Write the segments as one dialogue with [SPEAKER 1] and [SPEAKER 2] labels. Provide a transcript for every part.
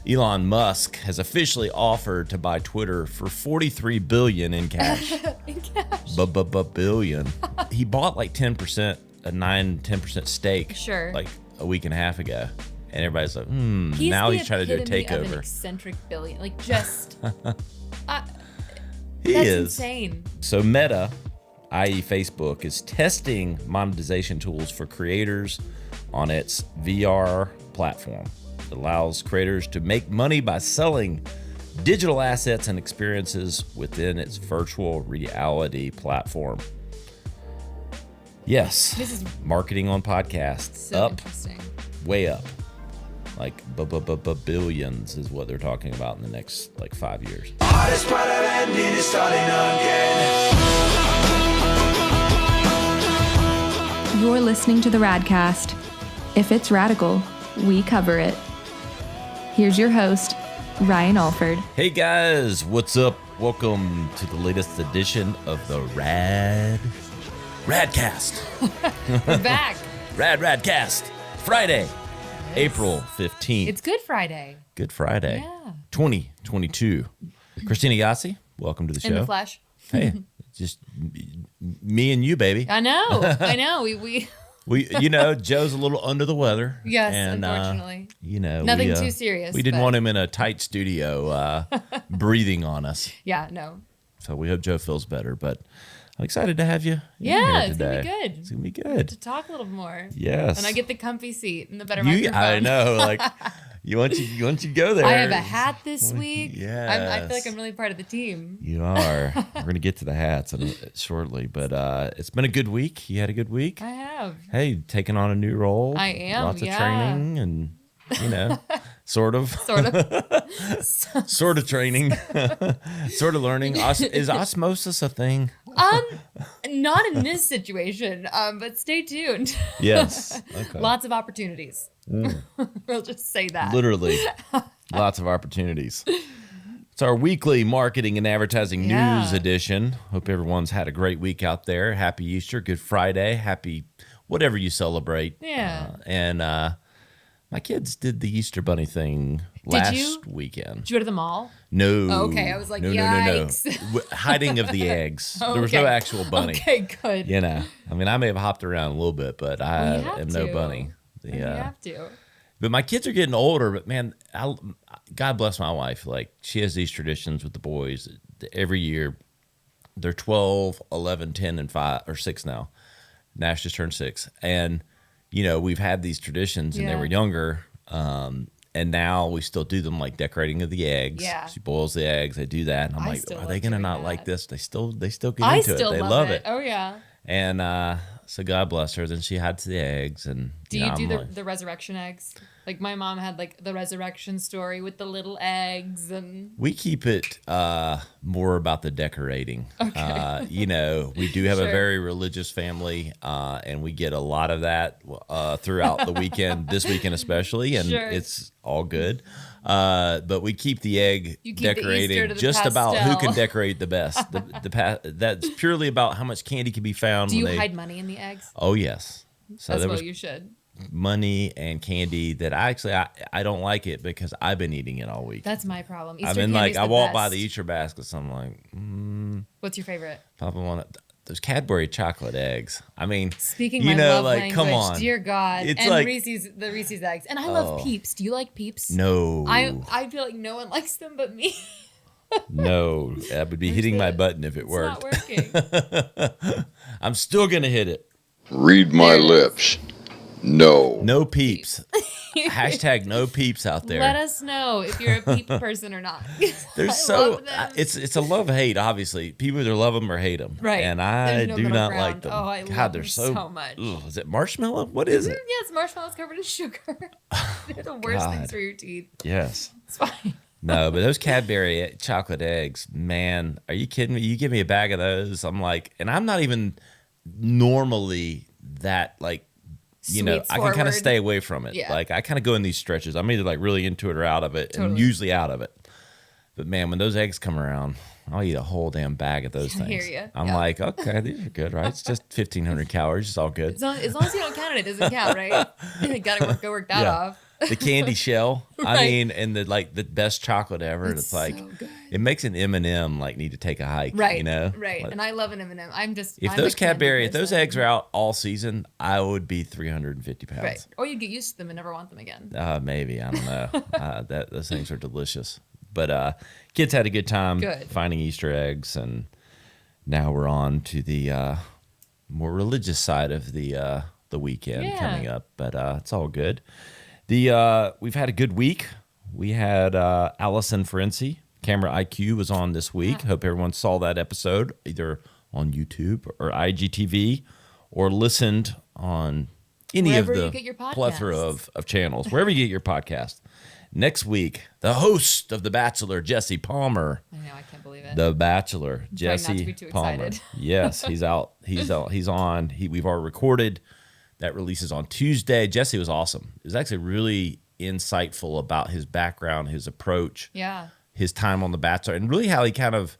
[SPEAKER 1] Elon Musk has officially offered to buy Twitter for $43 billion in cash.
[SPEAKER 2] In cash.
[SPEAKER 1] Billion. He bought like 10%, a 9-10% stake.
[SPEAKER 2] Sure.
[SPEAKER 1] Like a week and a half ago. And everybody's like, now he's trying to do a takeover.
[SPEAKER 2] Of an eccentric billion. Like, just... that's insane.
[SPEAKER 1] So Meta, i.e. Facebook, is testing monetization tools for creators on its VR platform. It allows creators to make money by selling digital assets and experiences within its virtual reality platform. Yes,
[SPEAKER 2] this is
[SPEAKER 1] marketing on podcasts.
[SPEAKER 2] So
[SPEAKER 1] up,
[SPEAKER 2] interesting.
[SPEAKER 1] Way up. Like billions is what they're talking about in the next 5 years.
[SPEAKER 3] You're listening to the Radcast. If it's radical, we cover it. Here's your host, Ryan Alford.
[SPEAKER 1] Hey guys, what's up? Welcome to the latest edition of the Radcast.
[SPEAKER 2] We're back.
[SPEAKER 1] Radcast. Friday, April 15th.
[SPEAKER 2] It's Good Friday.
[SPEAKER 1] Good Friday.
[SPEAKER 2] Yeah.
[SPEAKER 1] 2022. Christina Yassi, welcome to the show.
[SPEAKER 2] In the flesh.
[SPEAKER 1] Hey, just me and you, baby.
[SPEAKER 2] I know. We
[SPEAKER 1] Joe's a little under the weather.
[SPEAKER 2] Yes,
[SPEAKER 1] and,
[SPEAKER 2] unfortunately. Nothing too serious.
[SPEAKER 1] We didn't want him in a tight studio breathing on us.
[SPEAKER 2] Yeah, no.
[SPEAKER 1] So we hope Joe feels better, but I'm excited to have you
[SPEAKER 2] here
[SPEAKER 1] today.
[SPEAKER 2] It's going to be good.
[SPEAKER 1] It's going to be good.
[SPEAKER 2] To talk a little more.
[SPEAKER 1] Yes.
[SPEAKER 2] And I get the comfy seat and the better microphone.
[SPEAKER 1] I know, you want to go there.
[SPEAKER 2] I have a hat this week.
[SPEAKER 1] Yes.
[SPEAKER 2] I feel like I'm really part of the team.
[SPEAKER 1] You are. We're going to get to the hats shortly, but it's been a good week. You had a good week?
[SPEAKER 2] I have.
[SPEAKER 1] Hey, taking on a new role.
[SPEAKER 2] I am,
[SPEAKER 1] Lots of training and, sort of. Sort of training. Sort of learning. Is osmosis a thing?
[SPEAKER 2] Not in this situation, but stay tuned.
[SPEAKER 1] Yes. Okay.
[SPEAKER 2] Lots of opportunities. We'll just say that.
[SPEAKER 1] Literally. Lots of opportunities. It's our weekly marketing and advertising news edition. Hope everyone's had a great week out there. Happy Easter, Good Friday, happy whatever you celebrate.
[SPEAKER 2] Yeah.
[SPEAKER 1] And my kids did the Easter Bunny thing last weekend.
[SPEAKER 2] Did you go to the mall?
[SPEAKER 1] No.
[SPEAKER 2] Oh, okay, I was like,
[SPEAKER 1] no.
[SPEAKER 2] yikes.
[SPEAKER 1] Hiding of the eggs. There was no actual bunny.
[SPEAKER 2] Okay, good.
[SPEAKER 1] I mean, I may have hopped around a little bit, but I am no bunny.
[SPEAKER 2] You have to.
[SPEAKER 1] But my kids are getting older, but man, God bless my wife. Like, she has these traditions with the boys every year. They're 12, 11, 10, and 5 or 6 now. Nash just turned 6. And, we've had these traditions when they were younger. And now we still do them, like decorating of the eggs.
[SPEAKER 2] Yeah.
[SPEAKER 1] She boils the eggs. They do that. And I'm like, are they going to not like this? They still get into it. They
[SPEAKER 2] love
[SPEAKER 1] it.
[SPEAKER 2] Oh, yeah.
[SPEAKER 1] And so God bless her. Then she hides the eggs. And
[SPEAKER 2] do you do the resurrection eggs? Like, my mom had the resurrection story with the little eggs, and
[SPEAKER 1] we keep it more about the decorating.
[SPEAKER 2] Okay.
[SPEAKER 1] We do have a very religious family, and we get a lot of that throughout the weekend, this weekend especially, and it's all good. But we keep the egg decorating just pastel. About who can decorate the best. That's purely about how much candy can be found.
[SPEAKER 2] Do you hide money in the eggs?
[SPEAKER 1] Oh, yes. So
[SPEAKER 2] that's what you should.
[SPEAKER 1] Money and candy that I don't like it because I've been eating it all week.
[SPEAKER 2] That's my problem.
[SPEAKER 1] I mean, I walk by the Easter baskets. I'm like,
[SPEAKER 2] What's your favorite?
[SPEAKER 1] Papa want those Cadbury chocolate eggs. I mean,
[SPEAKER 2] speaking my love language,
[SPEAKER 1] come on,
[SPEAKER 2] dear God,
[SPEAKER 1] it's
[SPEAKER 2] and the Reese's eggs, and I love Peeps. Do you like Peeps?
[SPEAKER 1] No,
[SPEAKER 2] I feel like no one likes them but me.
[SPEAKER 1] No, that would be hitting my button if it worked.
[SPEAKER 2] It's not working.
[SPEAKER 1] I'm still gonna hit it.
[SPEAKER 4] Read my lips. No
[SPEAKER 1] Peeps. Hashtag no Peeps out there.
[SPEAKER 2] Let us know if you're a Peep person or not.
[SPEAKER 1] It's a love-hate, obviously. People either love them or hate them.
[SPEAKER 2] Right.
[SPEAKER 1] And I do not like them.
[SPEAKER 2] Oh, I love them so much.
[SPEAKER 1] Ugh, is it marshmallow? What is it?
[SPEAKER 2] Yes, marshmallows covered in sugar. They're the worst things for your teeth.
[SPEAKER 1] Yes.
[SPEAKER 2] It's fine.
[SPEAKER 1] No, but those Cadbury chocolate eggs, man, are you kidding me? You give me a bag of those, I'm like, and I'm not even normally that I can kind of stay away from it.
[SPEAKER 2] Yeah.
[SPEAKER 1] I kind of go in these stretches. I'm either really into it or out of it, and usually out of it. But man, when those eggs come around, I'll eat a whole damn bag of those things.
[SPEAKER 2] I hear you.
[SPEAKER 1] I'm like, okay, these are good, right? It's just 1,500 calories. It's all good.
[SPEAKER 2] As long as you don't count it, it doesn't count, right? You got to work that off.
[SPEAKER 1] the candy shell.
[SPEAKER 2] Right.
[SPEAKER 1] I mean, and the best chocolate ever. It's like,
[SPEAKER 2] so good.
[SPEAKER 1] it makes an M&M like need to take a hike,
[SPEAKER 2] Right.
[SPEAKER 1] you know?
[SPEAKER 2] Right.
[SPEAKER 1] Like,
[SPEAKER 2] and I love an M&M.
[SPEAKER 1] if
[SPEAKER 2] I'm
[SPEAKER 1] those
[SPEAKER 2] a candy
[SPEAKER 1] Cadbury, if those
[SPEAKER 2] person.
[SPEAKER 1] eggs are out all season, I would be 350 pounds.
[SPEAKER 2] Right. Or you get used to them and never want them again.
[SPEAKER 1] Maybe, I don't know. Those things are delicious. But kids had a good time finding Easter eggs, and now we're on to the more religious side of the weekend coming up. But it's all good. We've had a good week. We had Allison Ferenczi, Camera IQ, was on this week. Hope everyone saw that episode either on YouTube or IGTV or listened on any
[SPEAKER 2] Wherever
[SPEAKER 1] of
[SPEAKER 2] you
[SPEAKER 1] the
[SPEAKER 2] get your
[SPEAKER 1] plethora
[SPEAKER 2] podcasts.
[SPEAKER 1] of channels, wherever you get your podcast. Next week, the host of The Bachelor, Jesse Palmer.
[SPEAKER 2] I know, I can't believe it.
[SPEAKER 1] The Bachelor,
[SPEAKER 2] trying not to
[SPEAKER 1] Jesse
[SPEAKER 2] be too
[SPEAKER 1] Palmer.
[SPEAKER 2] excited.
[SPEAKER 1] Yes, he's out. He's on. We've already recorded. That releases on Tuesday. Jesse was awesome. It was actually really insightful about his background, his approach, his time on The Bachelor, and really how he kind of,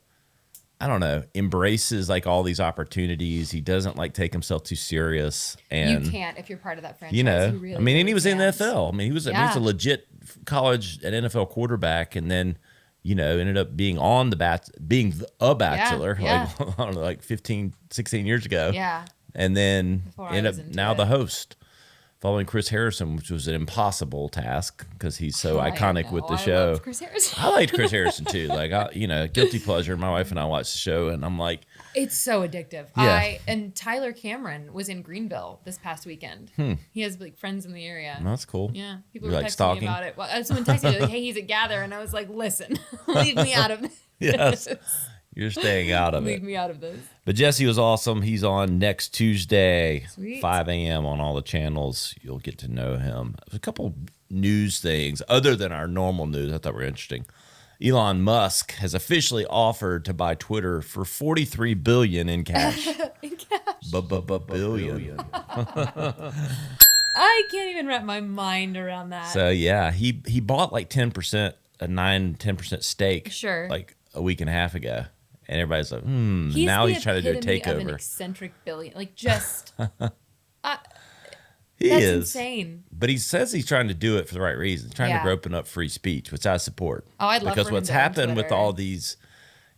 [SPEAKER 1] I don't know, embraces like all these opportunities. He doesn't like take himself too serious. And
[SPEAKER 2] you can't if you're part of that franchise.
[SPEAKER 1] you know,
[SPEAKER 2] You really,
[SPEAKER 1] I mean, and
[SPEAKER 2] really
[SPEAKER 1] he was in the
[SPEAKER 2] can't.
[SPEAKER 1] NFL. I mean, he was a legit college and NFL quarterback, and then, you know, ended up being on being a Bachelor, like, I don't know, like 15, 16 years ago.
[SPEAKER 2] Yeah.
[SPEAKER 1] And then
[SPEAKER 2] Before I
[SPEAKER 1] ended
[SPEAKER 2] was
[SPEAKER 1] up
[SPEAKER 2] into
[SPEAKER 1] now
[SPEAKER 2] it.
[SPEAKER 1] the host, following Chris Harrison, which was an impossible task because he's so iconic with the
[SPEAKER 2] I
[SPEAKER 1] show.
[SPEAKER 2] love Chris Harrison.
[SPEAKER 1] I liked Chris Harrison too. Like, guilty pleasure. My wife and I watched the show, and I'm like,
[SPEAKER 2] It's so addictive.
[SPEAKER 1] Yeah.
[SPEAKER 2] And Tyler Cameron was in Greenville this past weekend. He has like friends in the area.
[SPEAKER 1] that's cool.
[SPEAKER 2] Yeah, people
[SPEAKER 1] You're
[SPEAKER 2] were
[SPEAKER 1] like
[SPEAKER 2] texting
[SPEAKER 1] stalking?
[SPEAKER 2] me about it. Well, someone texted me like, "Hey, he's at Gather," and I was like, "Listen, leave me out of this.
[SPEAKER 1] Yes. You're staying out of
[SPEAKER 2] Leave
[SPEAKER 1] it.
[SPEAKER 2] me out of this."
[SPEAKER 1] But Jesse was awesome. He's on next Tuesday,
[SPEAKER 2] Sweet.
[SPEAKER 1] 5 a.m. on all the channels. You'll get to know him. There's a couple news things other than our normal news I thought were interesting. Elon Musk has officially offered to buy Twitter for $43 billion in cash.
[SPEAKER 2] In cash.
[SPEAKER 1] Billion.
[SPEAKER 2] I can't even wrap my mind around that.
[SPEAKER 1] So yeah, he bought like 10%, a 10% stake.
[SPEAKER 2] Sure.
[SPEAKER 1] Like a week and a half ago. And everybody's like,
[SPEAKER 2] He's
[SPEAKER 1] now
[SPEAKER 2] the
[SPEAKER 1] he's trying to do a
[SPEAKER 2] epitome of an
[SPEAKER 1] takeover.
[SPEAKER 2] eccentric billion, like just
[SPEAKER 1] He
[SPEAKER 2] that's
[SPEAKER 1] is.
[SPEAKER 2] insane.
[SPEAKER 1] But he says he's trying to do it for the right reason. He's trying to open up free speech, which I support.
[SPEAKER 2] Oh, I'd love
[SPEAKER 1] because
[SPEAKER 2] for him
[SPEAKER 1] what's
[SPEAKER 2] to own
[SPEAKER 1] happened with
[SPEAKER 2] Twitter.
[SPEAKER 1] all these,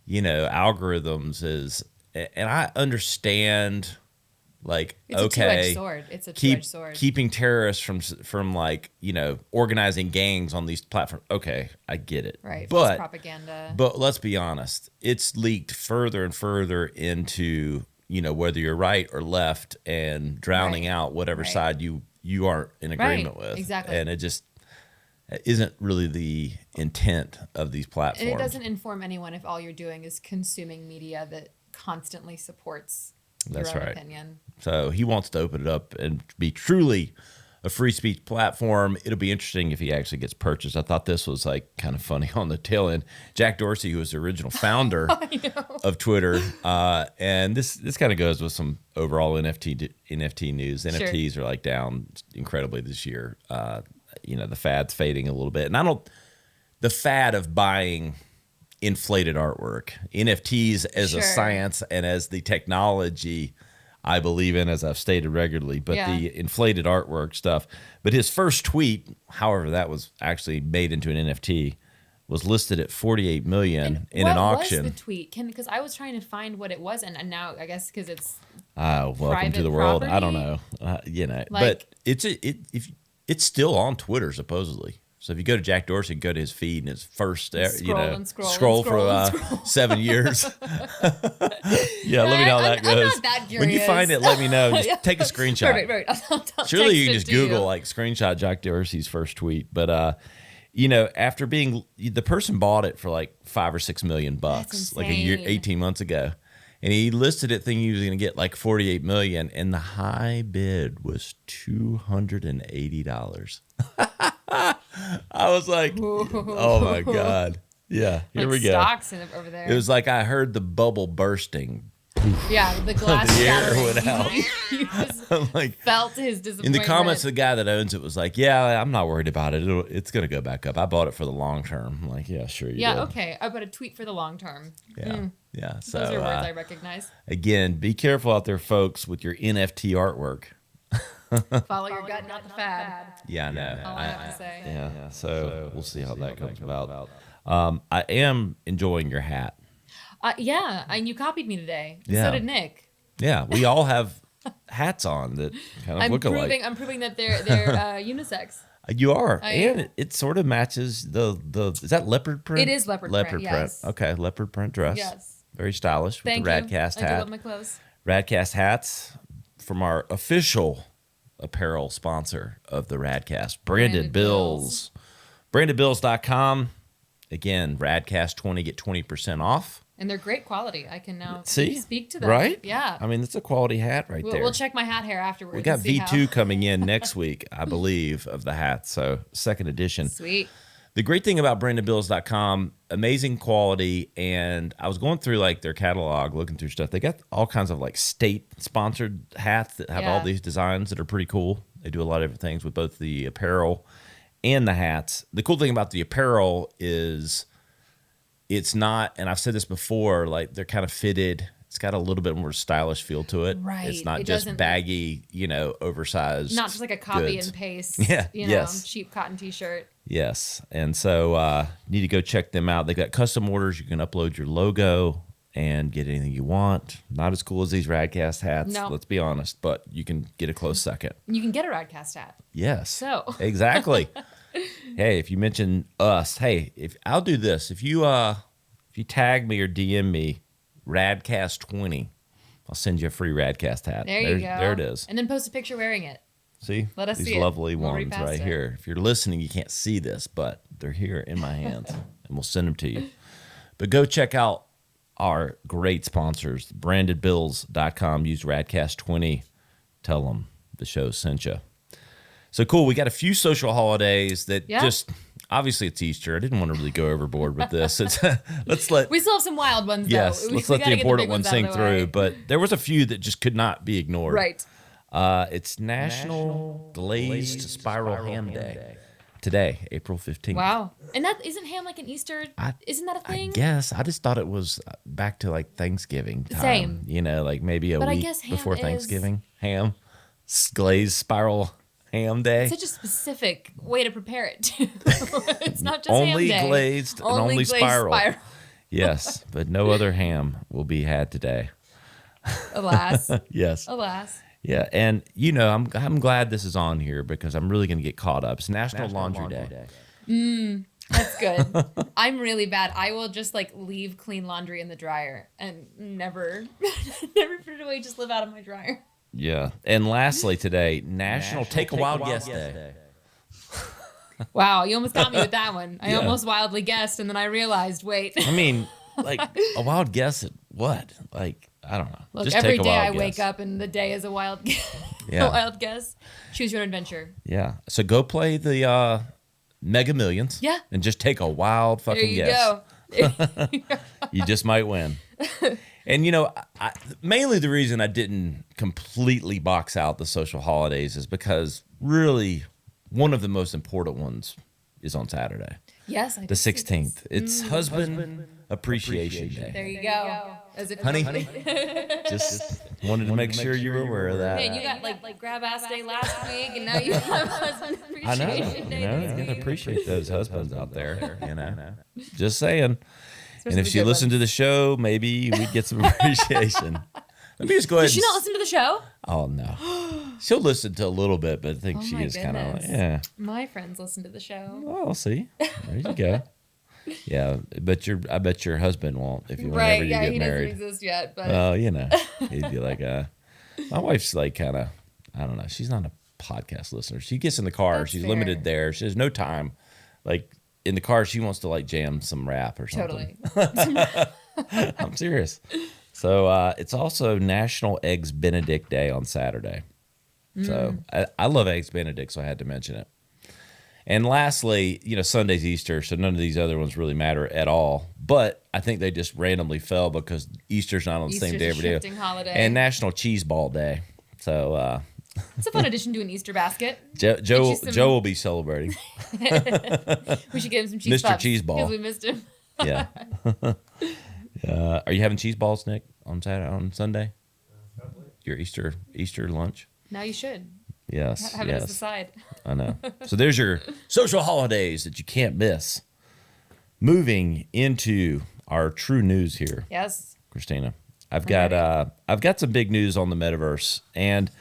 [SPEAKER 1] algorithms is, and I understand, like,
[SPEAKER 2] It's a two-edged sword. It's a two-edged sword.
[SPEAKER 1] keeping terrorists from like, organizing gangs on these platforms. Okay, I get it.
[SPEAKER 2] Right. False
[SPEAKER 1] But
[SPEAKER 2] propaganda.
[SPEAKER 1] But let's be honest, it's leaked further and further into, whether you're right or left, and drowning
[SPEAKER 2] Right.
[SPEAKER 1] out whatever
[SPEAKER 2] Right.
[SPEAKER 1] side you aren't in agreement
[SPEAKER 2] Right.
[SPEAKER 1] with.
[SPEAKER 2] Exactly.
[SPEAKER 1] And it just isn't really the intent of these platforms.
[SPEAKER 2] And it doesn't inform anyone if all you're doing is consuming media that constantly supports
[SPEAKER 1] That's
[SPEAKER 2] your own
[SPEAKER 1] right.
[SPEAKER 2] opinion.
[SPEAKER 1] So he wants to open it up and be truly a free speech platform. It'll be interesting if he actually gets purchased. I thought this was like kind of funny on the tail end. Jack Dorsey, who was the original founder of Twitter, and this kind of goes with some overall NFT news.
[SPEAKER 2] Sure.
[SPEAKER 1] NFTs are like down incredibly this year. The fad's fading a little bit, and the fad of buying inflated artwork, NFTs as a
[SPEAKER 2] Sure.
[SPEAKER 1] science and as the technology I believe in, as I've stated regularly, but the inflated artwork stuff. But his first tweet, however, that was actually made into an NFT, was listed at $48 million in an auction.
[SPEAKER 2] What was the tweet? Because I was trying to find what it was, and now I guess because it's
[SPEAKER 1] Welcome to the world. I don't know, but it's still on Twitter supposedly. So if you go to Jack Dorsey, go to his feed, and his first, scroll for 7 years. Yeah, let me know how that goes.
[SPEAKER 2] I'm not that curious.
[SPEAKER 1] When you find it, let me know. Just take a screenshot.
[SPEAKER 2] Right. I'll
[SPEAKER 1] Surely you can
[SPEAKER 2] text
[SPEAKER 1] just
[SPEAKER 2] it to
[SPEAKER 1] Google
[SPEAKER 2] you.
[SPEAKER 1] like screenshot Jack Dorsey's first tweet. But after the person bought it for like $5 or $6 million
[SPEAKER 2] That's
[SPEAKER 1] like a year,
[SPEAKER 2] insane.
[SPEAKER 1] 18 months ago. And he listed it thinking he was going to get like $48 million, and the high bid was $280. I was like, oh my God. Yeah, here
[SPEAKER 2] Like
[SPEAKER 1] we go.
[SPEAKER 2] stocks over there.
[SPEAKER 1] It was like I heard the bubble bursting.
[SPEAKER 2] Yeah, the glass
[SPEAKER 1] The air
[SPEAKER 2] shattering.
[SPEAKER 1] went out.
[SPEAKER 2] You just
[SPEAKER 1] I'm like,
[SPEAKER 2] felt his
[SPEAKER 1] in
[SPEAKER 2] disappointment.
[SPEAKER 1] the comments, the guy that owns it was like, yeah, I'm not worried about it. It's going to go back up. I bought it for the long term. I'm like, yeah, sure you
[SPEAKER 2] Yeah,
[SPEAKER 1] did.
[SPEAKER 2] okay. I put a tweet for the long term.
[SPEAKER 1] Yeah. Yeah. So
[SPEAKER 2] Those are words I recognize.
[SPEAKER 1] again, be careful out there, folks, with your NFT artwork.
[SPEAKER 2] Follow your gut, not the fad.
[SPEAKER 1] Yeah, I know.
[SPEAKER 2] All I have to say.
[SPEAKER 1] Yeah. So we'll see how that comes about. I am enjoying your hat.
[SPEAKER 2] Yeah, and you copied me today.
[SPEAKER 1] Yeah.
[SPEAKER 2] So did Nick.
[SPEAKER 1] Yeah, we all have hats on that kind of look alike.
[SPEAKER 2] I'm proving that they're unisex.
[SPEAKER 1] You are,
[SPEAKER 2] I
[SPEAKER 1] and
[SPEAKER 2] am.
[SPEAKER 1] it sort of matches the. Is that leopard print?
[SPEAKER 2] It is leopard print, yes.
[SPEAKER 1] Okay, leopard print dress.
[SPEAKER 2] Yes.
[SPEAKER 1] Very stylish with
[SPEAKER 2] Thank
[SPEAKER 1] the
[SPEAKER 2] you.
[SPEAKER 1] Radcast
[SPEAKER 2] I do
[SPEAKER 1] hat.
[SPEAKER 2] love my clothes.
[SPEAKER 1] Radcast hats from our official apparel sponsor of the Radcast, Branded Bills. BrandedBills.com. Again, Radcast20, get 20% off.
[SPEAKER 2] And they're great quality. I can now speak to them.
[SPEAKER 1] Right?
[SPEAKER 2] Yeah.
[SPEAKER 1] I mean, it's a quality hat there.
[SPEAKER 2] We'll check my hat hair afterwards.
[SPEAKER 1] We got
[SPEAKER 2] and see
[SPEAKER 1] V2
[SPEAKER 2] how.
[SPEAKER 1] coming in next week, I believe, of the hat. So, second edition.
[SPEAKER 2] Sweet.
[SPEAKER 1] The great thing about BrandedBills.com, amazing quality. And I was going through like their catalog, looking through stuff. They got all kinds of like state-sponsored hats that have all these designs that are pretty cool. They do a lot of different things with both the apparel and the hats. The cool thing about the apparel is it's not, and I've said this before, like they're kind of fitted. It's got a little bit more stylish feel to it.
[SPEAKER 2] Right.
[SPEAKER 1] It's not
[SPEAKER 2] It
[SPEAKER 1] just
[SPEAKER 2] doesn't-
[SPEAKER 1] baggy,
[SPEAKER 2] Not
[SPEAKER 1] oversized.
[SPEAKER 2] just like a copy
[SPEAKER 1] goods.
[SPEAKER 2] and paste,
[SPEAKER 1] Yeah, yes.
[SPEAKER 2] cheap cotton t-shirt.
[SPEAKER 1] Yes. And so you need to go check them out. They got custom orders. You can upload your logo and get anything you want. Not as cool as these Radcast hats,
[SPEAKER 2] No.
[SPEAKER 1] let's be honest, but you can get a close second.
[SPEAKER 2] You can get a Radcast hat.
[SPEAKER 1] Yes.
[SPEAKER 2] So.
[SPEAKER 1] Exactly. Hey, if you mention us, if I'll do this. If you tag me or DM me Radcast20, I'll send you a free Radcast hat.
[SPEAKER 2] There you go.
[SPEAKER 1] There it is.
[SPEAKER 2] And then post a picture wearing it.
[SPEAKER 1] See?
[SPEAKER 2] Let us
[SPEAKER 1] These
[SPEAKER 2] see it.
[SPEAKER 1] lovely
[SPEAKER 2] We'll
[SPEAKER 1] ones
[SPEAKER 2] repost
[SPEAKER 1] right
[SPEAKER 2] it.
[SPEAKER 1] here. If you're listening, you can't see this, but they're here in my hands, and we'll send them to you. But go check out our great sponsors, brandedbills.com. Use Radcast20. Tell them the show sent you. So cool. We got a few social holidays that just, obviously it's Easter. I didn't want to really go overboard with this. It's
[SPEAKER 2] We still have some wild ones, though.
[SPEAKER 1] Yes, let's let the important ones sing through. But there was a few that just could not be ignored.
[SPEAKER 2] Right.
[SPEAKER 1] It's National Glazed Spiral Ham Day. Today, April 15th.
[SPEAKER 2] Wow. And that isn't ham like an Easter? Isn't that a thing?
[SPEAKER 1] I guess. I just thought it was back to like Thanksgiving time.
[SPEAKER 2] Same.
[SPEAKER 1] You know, like maybe a
[SPEAKER 2] But I
[SPEAKER 1] week
[SPEAKER 2] guess ham
[SPEAKER 1] before
[SPEAKER 2] is-
[SPEAKER 1] Thanksgiving. Ham. Glazed Spiral Ham Day.
[SPEAKER 2] Such a specific way to prepare it, too. It's not just
[SPEAKER 1] Only
[SPEAKER 2] ham day.
[SPEAKER 1] glazed and only
[SPEAKER 2] glazed
[SPEAKER 1] spiral. Yes, but no other ham will be had today.
[SPEAKER 2] Alas.
[SPEAKER 1] Yes.
[SPEAKER 2] Alas.
[SPEAKER 1] Yeah, and I'm glad this is on here because I'm really going to get caught up. It's National Laundry Day.
[SPEAKER 2] That's good. I'm really bad. I will just like leave clean laundry in the dryer and never put it away, just live out of my dryer.
[SPEAKER 1] Yeah, and lastly today, National Take a Wild Guess Day.
[SPEAKER 2] Wow, you almost got me with that one. I
[SPEAKER 1] Yeah.
[SPEAKER 2] almost wildly guessed, and then I realized, wait.
[SPEAKER 1] I mean, like a wild guess at what? Like I don't know.
[SPEAKER 2] Look,
[SPEAKER 1] Just
[SPEAKER 2] every
[SPEAKER 1] take a
[SPEAKER 2] day
[SPEAKER 1] wild
[SPEAKER 2] I
[SPEAKER 1] guess.
[SPEAKER 2] wake up and the day is a wild guess.
[SPEAKER 1] Yeah.
[SPEAKER 2] A wild guess. Choose your own adventure.
[SPEAKER 1] Yeah. So go play the Mega Millions.
[SPEAKER 2] Yeah.
[SPEAKER 1] And just take a wild
[SPEAKER 2] There
[SPEAKER 1] fucking
[SPEAKER 2] you
[SPEAKER 1] guess.
[SPEAKER 2] go.
[SPEAKER 1] You just might win. And mainly the reason I didn't completely box out the social holidays is because really one of the most important ones is on Saturday,
[SPEAKER 2] Yes, I
[SPEAKER 1] the
[SPEAKER 2] did see this.
[SPEAKER 1] 16th. It's Husband Appreciation Day.
[SPEAKER 2] There you go. As if
[SPEAKER 1] Honey, just wanted to make sure you were aware of that.
[SPEAKER 2] Man, you got like grab ass day last week, and now you have husband
[SPEAKER 1] I know.
[SPEAKER 2] appreciation day.
[SPEAKER 1] You
[SPEAKER 2] this
[SPEAKER 1] gotta
[SPEAKER 2] week.
[SPEAKER 1] appreciate those husbands out there. Just saying.
[SPEAKER 2] Especially
[SPEAKER 1] And if
[SPEAKER 2] the
[SPEAKER 1] she
[SPEAKER 2] good
[SPEAKER 1] listened to
[SPEAKER 2] ones.
[SPEAKER 1] the show, maybe we'd get some appreciation. Let me just go ahead.
[SPEAKER 2] Did she not listen to the show?
[SPEAKER 1] Oh no, she'll listen to a little bit, but I think
[SPEAKER 2] Oh
[SPEAKER 1] she
[SPEAKER 2] my
[SPEAKER 1] is kind of
[SPEAKER 2] goodness.
[SPEAKER 1] yeah.
[SPEAKER 2] My friends listen to the show.
[SPEAKER 1] Oh, see, there you go. Yeah, but I bet your husband won't if you
[SPEAKER 2] Right,
[SPEAKER 1] whenever you
[SPEAKER 2] yeah,
[SPEAKER 1] get
[SPEAKER 2] he
[SPEAKER 1] married.
[SPEAKER 2] doesn't exist yet, but
[SPEAKER 1] Well, he'd be like, my wife's like kind of, I don't know. She's not a podcast listener. She gets in the car.
[SPEAKER 2] That's
[SPEAKER 1] She's
[SPEAKER 2] fair.
[SPEAKER 1] limited there. She has no time. Like in the car, she wants to like jam some rap or something.
[SPEAKER 2] totally.
[SPEAKER 1] I'm serious. So it's also National Eggs Benedict Day on Saturday. So I love Eggs Benedict, so I had to mention it. And lastly, Sunday's Easter, so none of these other ones really matter at all. But I think they just randomly fell because Easter's not on the same
[SPEAKER 2] Easter's
[SPEAKER 1] day
[SPEAKER 2] a
[SPEAKER 1] every day.
[SPEAKER 2] shifting holiday.
[SPEAKER 1] And National Cheese Ball Day. So
[SPEAKER 2] It's a fun addition to an Easter basket.
[SPEAKER 1] Joe
[SPEAKER 2] you some-
[SPEAKER 1] Joe will be celebrating.
[SPEAKER 2] We should give him some cheese
[SPEAKER 1] Mr.
[SPEAKER 2] puffs,
[SPEAKER 1] Cheese Ball.
[SPEAKER 2] because we missed him.
[SPEAKER 1] Yeah. Are you having cheese balls, Nick, on Sunday? Your Easter lunch?
[SPEAKER 2] Now you should.
[SPEAKER 1] Yes.
[SPEAKER 2] Have it as the side.
[SPEAKER 1] I know. So there's your social holidays that you can't miss. Moving into our true news here.
[SPEAKER 2] Yes.
[SPEAKER 1] Christina. I've got some big news on the metaverse, and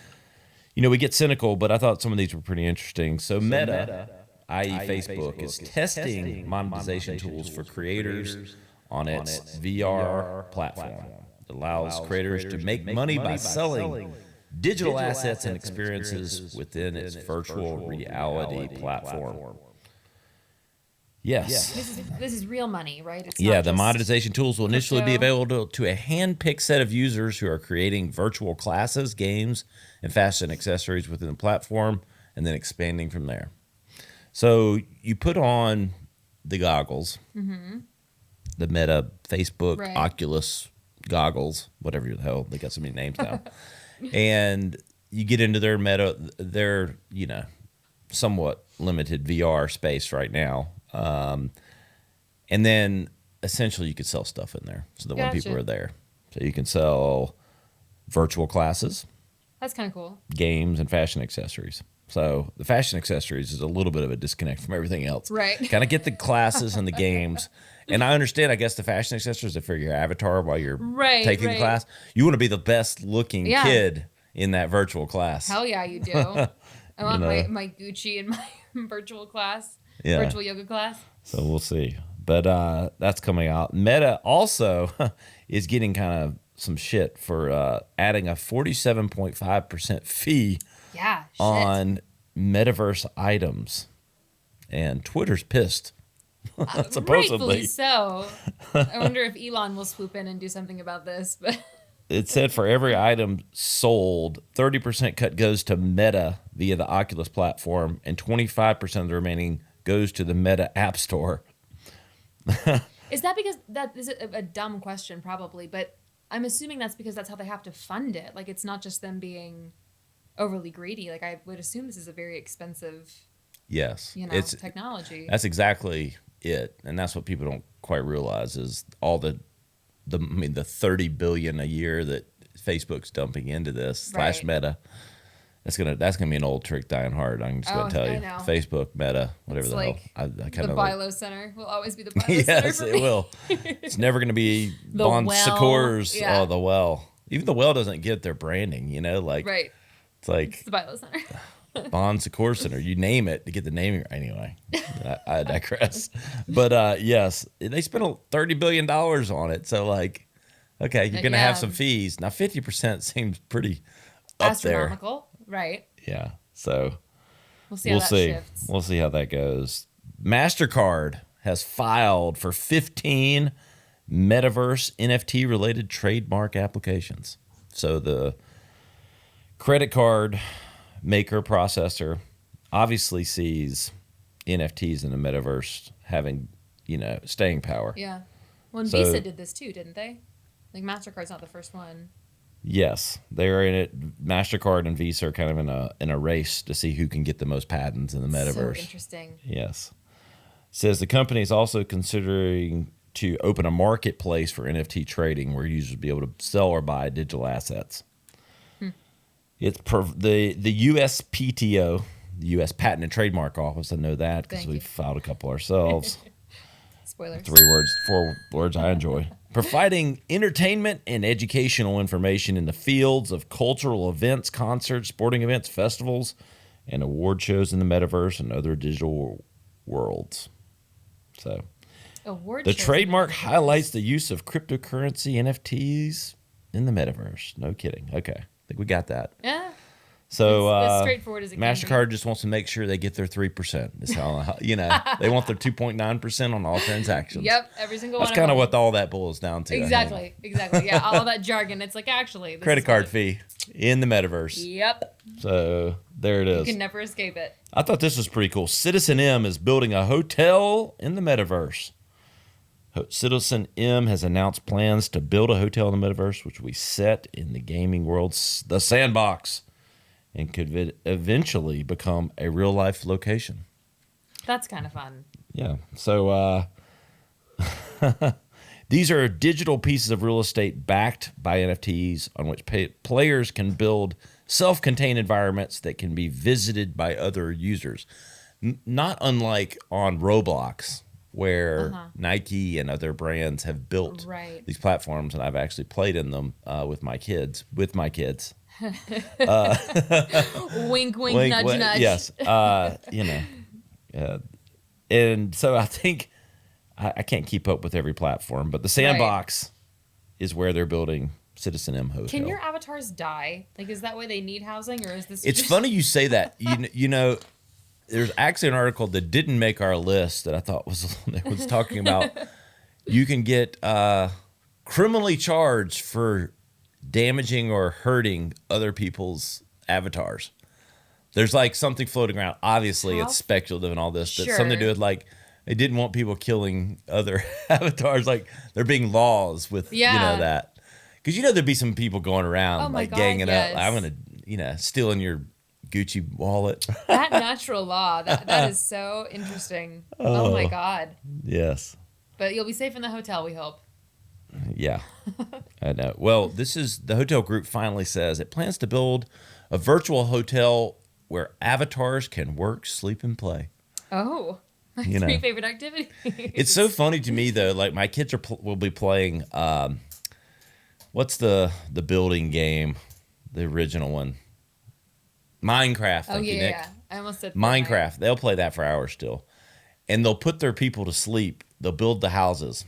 [SPEAKER 1] we get cynical, but I thought some of these were pretty interesting. So Meta, i.e. Facebook, is testing monetization tools for creators on its VR platform. It allows creators to make money by selling digital assets and experiences within its virtual reality platform. Yes.
[SPEAKER 2] This is real money, right? It's
[SPEAKER 1] Yeah,
[SPEAKER 2] not
[SPEAKER 1] the
[SPEAKER 2] just
[SPEAKER 1] monetization tools will initially be
[SPEAKER 2] crypto.
[SPEAKER 1] available to a hand-picked set of users who are creating virtual classes, games, and fashion accessories within the platform, and then expanding from there. So you put on the goggles, the Meta, Facebook,
[SPEAKER 2] Right.
[SPEAKER 1] Oculus goggles, whatever the hell, they got so many names now, and you get into their somewhat limited VR space right now. And then essentially you could sell stuff in there so that when people
[SPEAKER 2] Gotcha.
[SPEAKER 1] are there. So you can sell virtual classes,
[SPEAKER 2] That's kind of cool.
[SPEAKER 1] games, and fashion accessories. So the fashion accessories is a little bit of a disconnect from everything else.
[SPEAKER 2] Right.
[SPEAKER 1] Kind of get the classes and the games. And I understand, I guess, the fashion accessories are for your avatar while you're taking the
[SPEAKER 2] right.
[SPEAKER 1] class. You want to be the best looking
[SPEAKER 2] Yeah.
[SPEAKER 1] kid in that virtual class.
[SPEAKER 2] Hell yeah, you do. I want my Gucci in my virtual class,
[SPEAKER 1] Yeah.
[SPEAKER 2] virtual yoga class.
[SPEAKER 1] So we'll see. But that's coming out. Meta also is getting kind of some shit for adding a 47.5% fee
[SPEAKER 2] Yeah, shit.
[SPEAKER 1] on metaverse items. And Twitter's pissed. Supposedly.
[SPEAKER 2] Rightfully so. I wonder if Elon will swoop in and do something about this. But
[SPEAKER 1] It said for every item sold, 30% cut goes to Meta via the Oculus platform, and 25% of the remaining goes to the Meta App Store.
[SPEAKER 2] is that because that is a dumb question probably? But I'm assuming that's because that's how they have to fund it. Like it's not just them being overly greedy. Like I would assume this is a very expensive,
[SPEAKER 1] Yes.
[SPEAKER 2] technology.
[SPEAKER 1] That's exactly it. And that's what people don't quite realize is all the 30 billion a year that Facebook's dumping into this
[SPEAKER 2] Right.
[SPEAKER 1] / Meta. That's gonna be an old trick dying hard. I'm just gonna tell
[SPEAKER 2] I
[SPEAKER 1] you.
[SPEAKER 2] know.
[SPEAKER 1] Facebook, Meta, whatever
[SPEAKER 2] It's
[SPEAKER 1] the
[SPEAKER 2] like
[SPEAKER 1] hell. I kind
[SPEAKER 2] the
[SPEAKER 1] of
[SPEAKER 2] Bilo Center will always be the Bilo Center
[SPEAKER 1] yes,
[SPEAKER 2] for
[SPEAKER 1] it
[SPEAKER 2] me.
[SPEAKER 1] will. It's never gonna be
[SPEAKER 2] The
[SPEAKER 1] Bon
[SPEAKER 2] Well.
[SPEAKER 1] Secours.
[SPEAKER 2] Yeah.
[SPEAKER 1] Oh, the Well. Even the Well doesn't get their branding. Like
[SPEAKER 2] Right.
[SPEAKER 1] it's like
[SPEAKER 2] It's the Bilo Center.
[SPEAKER 1] Bon Secours Center. You name it to get the naming anyway. I digress. But yes, they spent $30 billion on it. So okay, you're gonna have some fees. Now 50% seems pretty up there.
[SPEAKER 2] Astronomical. Right.
[SPEAKER 1] Yeah. So
[SPEAKER 2] We'll see how that shifts.
[SPEAKER 1] We'll see how that goes. Mastercard has filed for 15 metaverse NFT related trademark applications. So the credit card maker processor obviously sees NFTs in the metaverse having, staying power.
[SPEAKER 2] Yeah. Well, and
[SPEAKER 1] So-
[SPEAKER 2] Visa did this too, didn't they? Like Mastercard's not the first one.
[SPEAKER 1] Yes, they're in it. Mastercard and Visa are kind of in a race to see who can get the most patents in the metaverse.
[SPEAKER 2] So interesting.
[SPEAKER 1] Yes. Says the company is also considering to open a marketplace for NFT trading where users will be able to sell or buy digital assets. It's the USPTO, the U.S. Patent and Trademark Office. I know that because
[SPEAKER 2] Thank
[SPEAKER 1] we've
[SPEAKER 2] you.
[SPEAKER 1] filed a couple ourselves.
[SPEAKER 2] Spoilers.
[SPEAKER 1] 4 words I enjoy. Providing entertainment and educational information in the fields of cultural events, concerts, sporting events, festivals, and award shows in the metaverse and other digital worlds. So
[SPEAKER 2] Award
[SPEAKER 1] the
[SPEAKER 2] shows in
[SPEAKER 1] trademark
[SPEAKER 2] Metaverse.
[SPEAKER 1] highlights the use of cryptocurrency NFTs in the metaverse. No kidding. Okay. I think we got that.
[SPEAKER 2] Yeah.
[SPEAKER 1] So
[SPEAKER 2] It's as straightforward as it can be.
[SPEAKER 1] Mastercard just wants to make sure they get their 3%. That's how they want their 2.9% on all transactions.
[SPEAKER 2] Yep. Every single
[SPEAKER 1] That's
[SPEAKER 2] one.
[SPEAKER 1] kind of
[SPEAKER 2] them.
[SPEAKER 1] what all that boils down to. I think.
[SPEAKER 2] Exactly. Exactly. Yeah. All that jargon. It's like actually. This
[SPEAKER 1] Credit
[SPEAKER 2] is
[SPEAKER 1] card
[SPEAKER 2] what
[SPEAKER 1] fee in the metaverse.
[SPEAKER 2] Yep.
[SPEAKER 1] So there it
[SPEAKER 2] You
[SPEAKER 1] is.
[SPEAKER 2] can never escape it.
[SPEAKER 1] I thought this was pretty cool. CitizenM is building a hotel in the metaverse. CitizenM has announced plans to build a hotel in the metaverse, which will be set in the gaming world's The Sandbox, and could eventually become a real-life location.
[SPEAKER 2] That's kind of fun.
[SPEAKER 1] Yeah. So these are digital pieces of real estate backed by NFTs on which players can build self-contained environments that can be visited by other users. Not unlike on Roblox, where Nike and other brands have built these platforms, and I've actually played in them with my kids.
[SPEAKER 2] Wink, wink, nudge, nudge.
[SPEAKER 1] Yes. And so I think I can't keep up with every platform, but the Sandbox is where they're building CitizenM Hotel.
[SPEAKER 2] Can your avatars die? Like, is that why they need housing, or is this?
[SPEAKER 1] It's funny you say that. You know, there's actually an article that didn't make our list that I thought was talking about. You can get criminally charged for damaging or hurting other people's avatars. There's like something floating around. Obviously, it's speculative and all this. But something to do with like they didn't want people killing other avatars. Like there being laws with that. Because there'd be some people going around ganging up. I'm gonna stealing your Gucci wallet.
[SPEAKER 2] That natural law. That is so interesting. Oh my God.
[SPEAKER 1] Yes.
[SPEAKER 2] But you'll be safe in the hotel, we hope.
[SPEAKER 1] Yeah, I know. Well, the hotel group finally says it plans to build a virtual hotel where avatars can work, sleep, and play.
[SPEAKER 2] Oh, my three favorite activities.
[SPEAKER 1] It's so funny to me though. Like my kids will be playing. What's the building game? The original one. Minecraft.
[SPEAKER 2] Oh yeah. I almost said
[SPEAKER 1] Minecraft. They'll play that for hours still, and they'll put their people to sleep. They'll build the houses,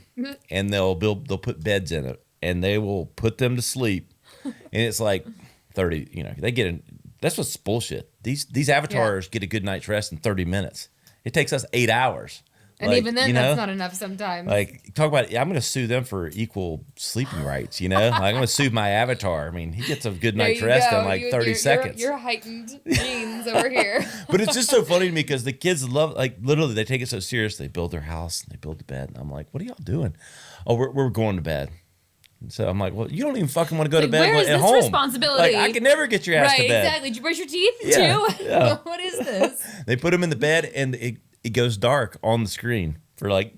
[SPEAKER 1] and they'll put beds in it, and they will put them to sleep, and it's like 30. They get in. That's what's bullshit. These avatars get a good night's rest in 30 minutes. It takes us 8 hours.
[SPEAKER 2] And even then, that's not enough sometimes.
[SPEAKER 1] Like, talk about, I'm going to sue them for equal sleeping rights, Like, I'm going to sue my avatar. I mean, he gets a good night's rest in like 30 seconds.
[SPEAKER 2] You're heightened genes over here.
[SPEAKER 1] But it's just so funny to me because the kids love, like, literally, they take it so serious. They build their house and they build the bed. And I'm like, what are y'all doing? Oh, we're going to bed. And so I'm like, well, you don't even fucking want to go to bed
[SPEAKER 2] where is
[SPEAKER 1] at
[SPEAKER 2] this
[SPEAKER 1] home.
[SPEAKER 2] Responsibility?
[SPEAKER 1] Like, I can never get your ass to bed.
[SPEAKER 2] Right, exactly. Did you brush your teeth too?
[SPEAKER 1] Yeah.
[SPEAKER 2] What is this?
[SPEAKER 1] They put them in the bed and it goes dark on the screen for like,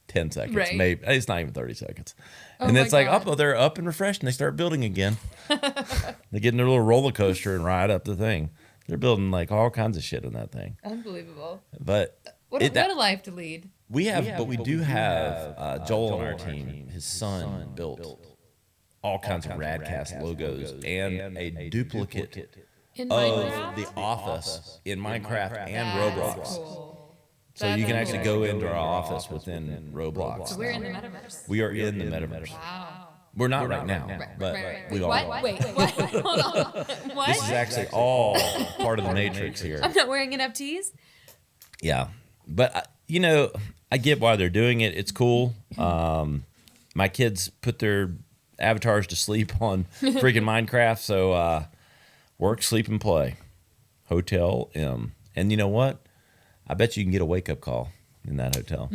[SPEAKER 1] 10 seconds.
[SPEAKER 2] Right.
[SPEAKER 1] Maybe. It's not even 30 seconds. And it's like, they're up and refreshed and they start building again. They get in their little roller coaster and ride up the thing. They're building like all kinds of shit on that thing.
[SPEAKER 2] Unbelievable.
[SPEAKER 1] But
[SPEAKER 2] what a life to lead.
[SPEAKER 1] We do have Joel on our team. His son built all kinds of Radcast logos and a duplicate of the office in Minecraft and Roblox.
[SPEAKER 2] Cool.
[SPEAKER 1] So you can actually go into our office within Roblox.
[SPEAKER 2] So we're in the Metaverse.
[SPEAKER 1] We are in the Metaverse.
[SPEAKER 2] Wow.
[SPEAKER 1] We're not right now, but we are.
[SPEAKER 2] What? Wait, what? Hold on. What?
[SPEAKER 1] This is actually all part of the Matrix here.
[SPEAKER 2] I'm not wearing NFTs?
[SPEAKER 1] Yeah. But, I get why they're doing it. It's cool. My kids put their avatars to sleep on freaking Minecraft. So work, sleep, and play. Hotel M. And you know what? I bet you can get a wake-up call in that hotel,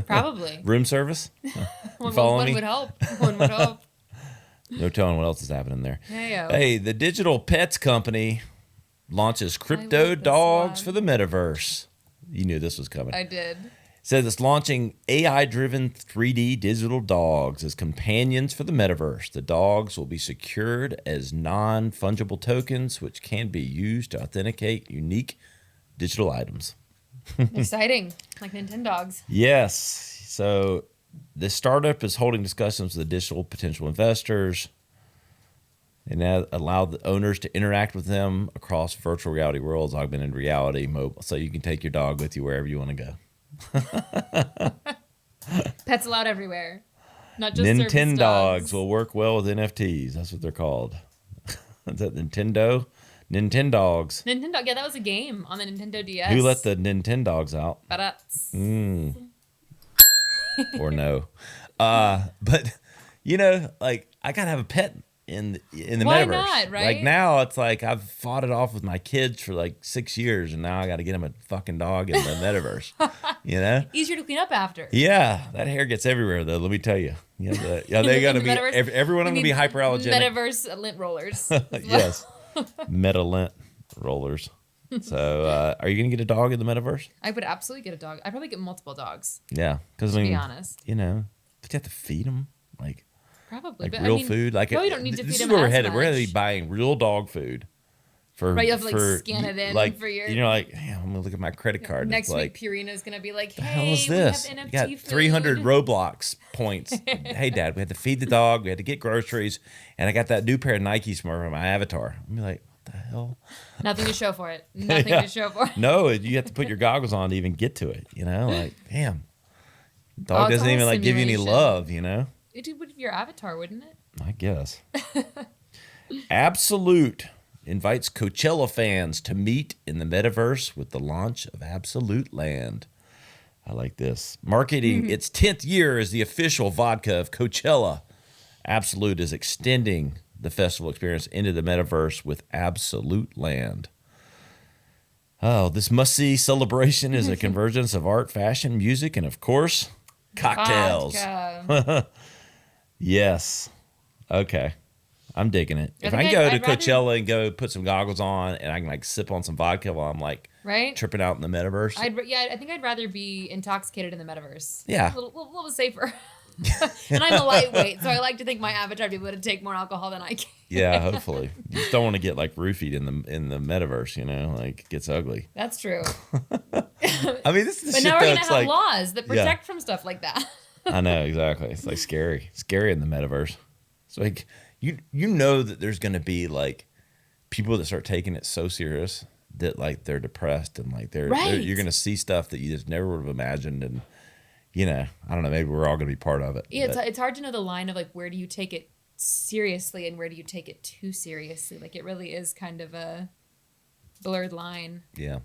[SPEAKER 2] Probably.
[SPEAKER 1] Room service? You follow me?
[SPEAKER 2] One would hope.
[SPEAKER 1] No telling what else is happening there.
[SPEAKER 2] Hey-o.
[SPEAKER 1] Hey, the digital pets company launches crypto dogs for the Metaverse. You knew this was coming.
[SPEAKER 2] I did.
[SPEAKER 1] Says it's launching AI-driven 3D digital dogs as companions for the Metaverse. The dogs will be secured as non-fungible tokens, which can be used to authenticate unique digital items.
[SPEAKER 2] Exciting. Like Nintendogs.
[SPEAKER 1] Yes. So the startup is holding discussions with additional potential investors and allow the owners to interact with them across virtual reality worlds, augmented reality, mobile. So you can take your dog with you wherever you want to go.
[SPEAKER 2] Pets allowed everywhere. Not just
[SPEAKER 1] Nintendogs will work well with NFTs. That's what they're called. Is that Nintendogs?
[SPEAKER 2] Nintendo, yeah, that was a game on the Nintendo DS.
[SPEAKER 1] Who let the Nintendogs out? Or no. But I gotta have a pet in the Metaverse.
[SPEAKER 2] Why not, right?
[SPEAKER 1] Like now it's like I've fought it off with my kids for like 6 years and now I gotta get them a fucking dog in the Metaverse.
[SPEAKER 2] Easier to clean up after.
[SPEAKER 1] Yeah, that hair gets everywhere though, let me tell you. They're gonna be everyone gonna be hyperallergenic.
[SPEAKER 2] Metaverse lint rollers.
[SPEAKER 1] Yes. Meta lint rollers. So are you gonna get a dog in the Metaverse?
[SPEAKER 2] I would absolutely get a dog. I'd probably get multiple dogs.
[SPEAKER 1] Yeah, because
[SPEAKER 2] to be honest,
[SPEAKER 1] but you have to feed them. Like
[SPEAKER 2] Probably,
[SPEAKER 1] like
[SPEAKER 2] but
[SPEAKER 1] real food. Like
[SPEAKER 2] no, you don't need to feed
[SPEAKER 1] this is
[SPEAKER 2] them
[SPEAKER 1] where we're
[SPEAKER 2] as
[SPEAKER 1] headed. We're going to
[SPEAKER 2] much.
[SPEAKER 1] be buying real dog food.
[SPEAKER 2] Right, you have to like scan it in
[SPEAKER 1] like,
[SPEAKER 2] for your.
[SPEAKER 1] like, damn, I'm gonna look at my credit card.
[SPEAKER 2] Next
[SPEAKER 1] it's
[SPEAKER 2] week,
[SPEAKER 1] like,
[SPEAKER 2] Purina's gonna be like,
[SPEAKER 1] the
[SPEAKER 2] "Hey,
[SPEAKER 1] hell is this?
[SPEAKER 2] we have
[SPEAKER 1] You
[SPEAKER 2] NFT
[SPEAKER 1] got
[SPEAKER 2] food.
[SPEAKER 1] 300 Roblox points. Hey, Dad, we had to feed the dog. We had to get groceries, and I got that new pair of Nikes for my avatar. I'm like, what the hell?
[SPEAKER 2] Nothing to show for it. Nothing to show for it.
[SPEAKER 1] No, you have to put your goggles on to even get to it. Like, damn, dog
[SPEAKER 2] it's
[SPEAKER 1] doesn't
[SPEAKER 2] all
[SPEAKER 1] even like give you any
[SPEAKER 2] simulation.
[SPEAKER 1] love.
[SPEAKER 2] It would be your avatar, wouldn't it?
[SPEAKER 1] I guess. Absolute invites Coachella fans to meet in the metaverse with the launch of Absolute Land. I like this. Marketing its 10th year as the official vodka of Coachella. Absolute is extending the festival experience into the metaverse with Absolute Land. Oh, this must-see celebration is a convergence of art, fashion, music, and, of course, cocktails.
[SPEAKER 2] Vodka.
[SPEAKER 1] Yes. Okay. I'm digging it. If I
[SPEAKER 2] think
[SPEAKER 1] can go
[SPEAKER 2] I'd
[SPEAKER 1] to
[SPEAKER 2] rather-
[SPEAKER 1] Coachella and go put some goggles on and I can like sip on some vodka while I'm like
[SPEAKER 2] Right?
[SPEAKER 1] tripping out in the metaverse.
[SPEAKER 2] I think I'd rather be intoxicated in the metaverse.
[SPEAKER 1] Yeah.
[SPEAKER 2] A little safer. And I'm a lightweight, so I like to think my avatar would be able to take more alcohol than I can.
[SPEAKER 1] Yeah, hopefully. You just don't want to get like roofied in the metaverse, like it gets ugly.
[SPEAKER 2] That's true.
[SPEAKER 1] I mean, this is the
[SPEAKER 2] But
[SPEAKER 1] shit
[SPEAKER 2] now we're
[SPEAKER 1] that
[SPEAKER 2] gonna
[SPEAKER 1] it's
[SPEAKER 2] have
[SPEAKER 1] like,
[SPEAKER 2] laws that protect from stuff like that.
[SPEAKER 1] I know, exactly. It's like scary in the metaverse. It's like you know that there's going to be like people that start taking it so serious that like they're depressed and like you're going to see stuff that you just never would have imagined, and I don't know, maybe we're all going to be part of it.
[SPEAKER 2] Yeah, it's hard to know the line of like where do you take it seriously and where do you take it too seriously. Like it really is kind of a blurred line.
[SPEAKER 1] Yeah.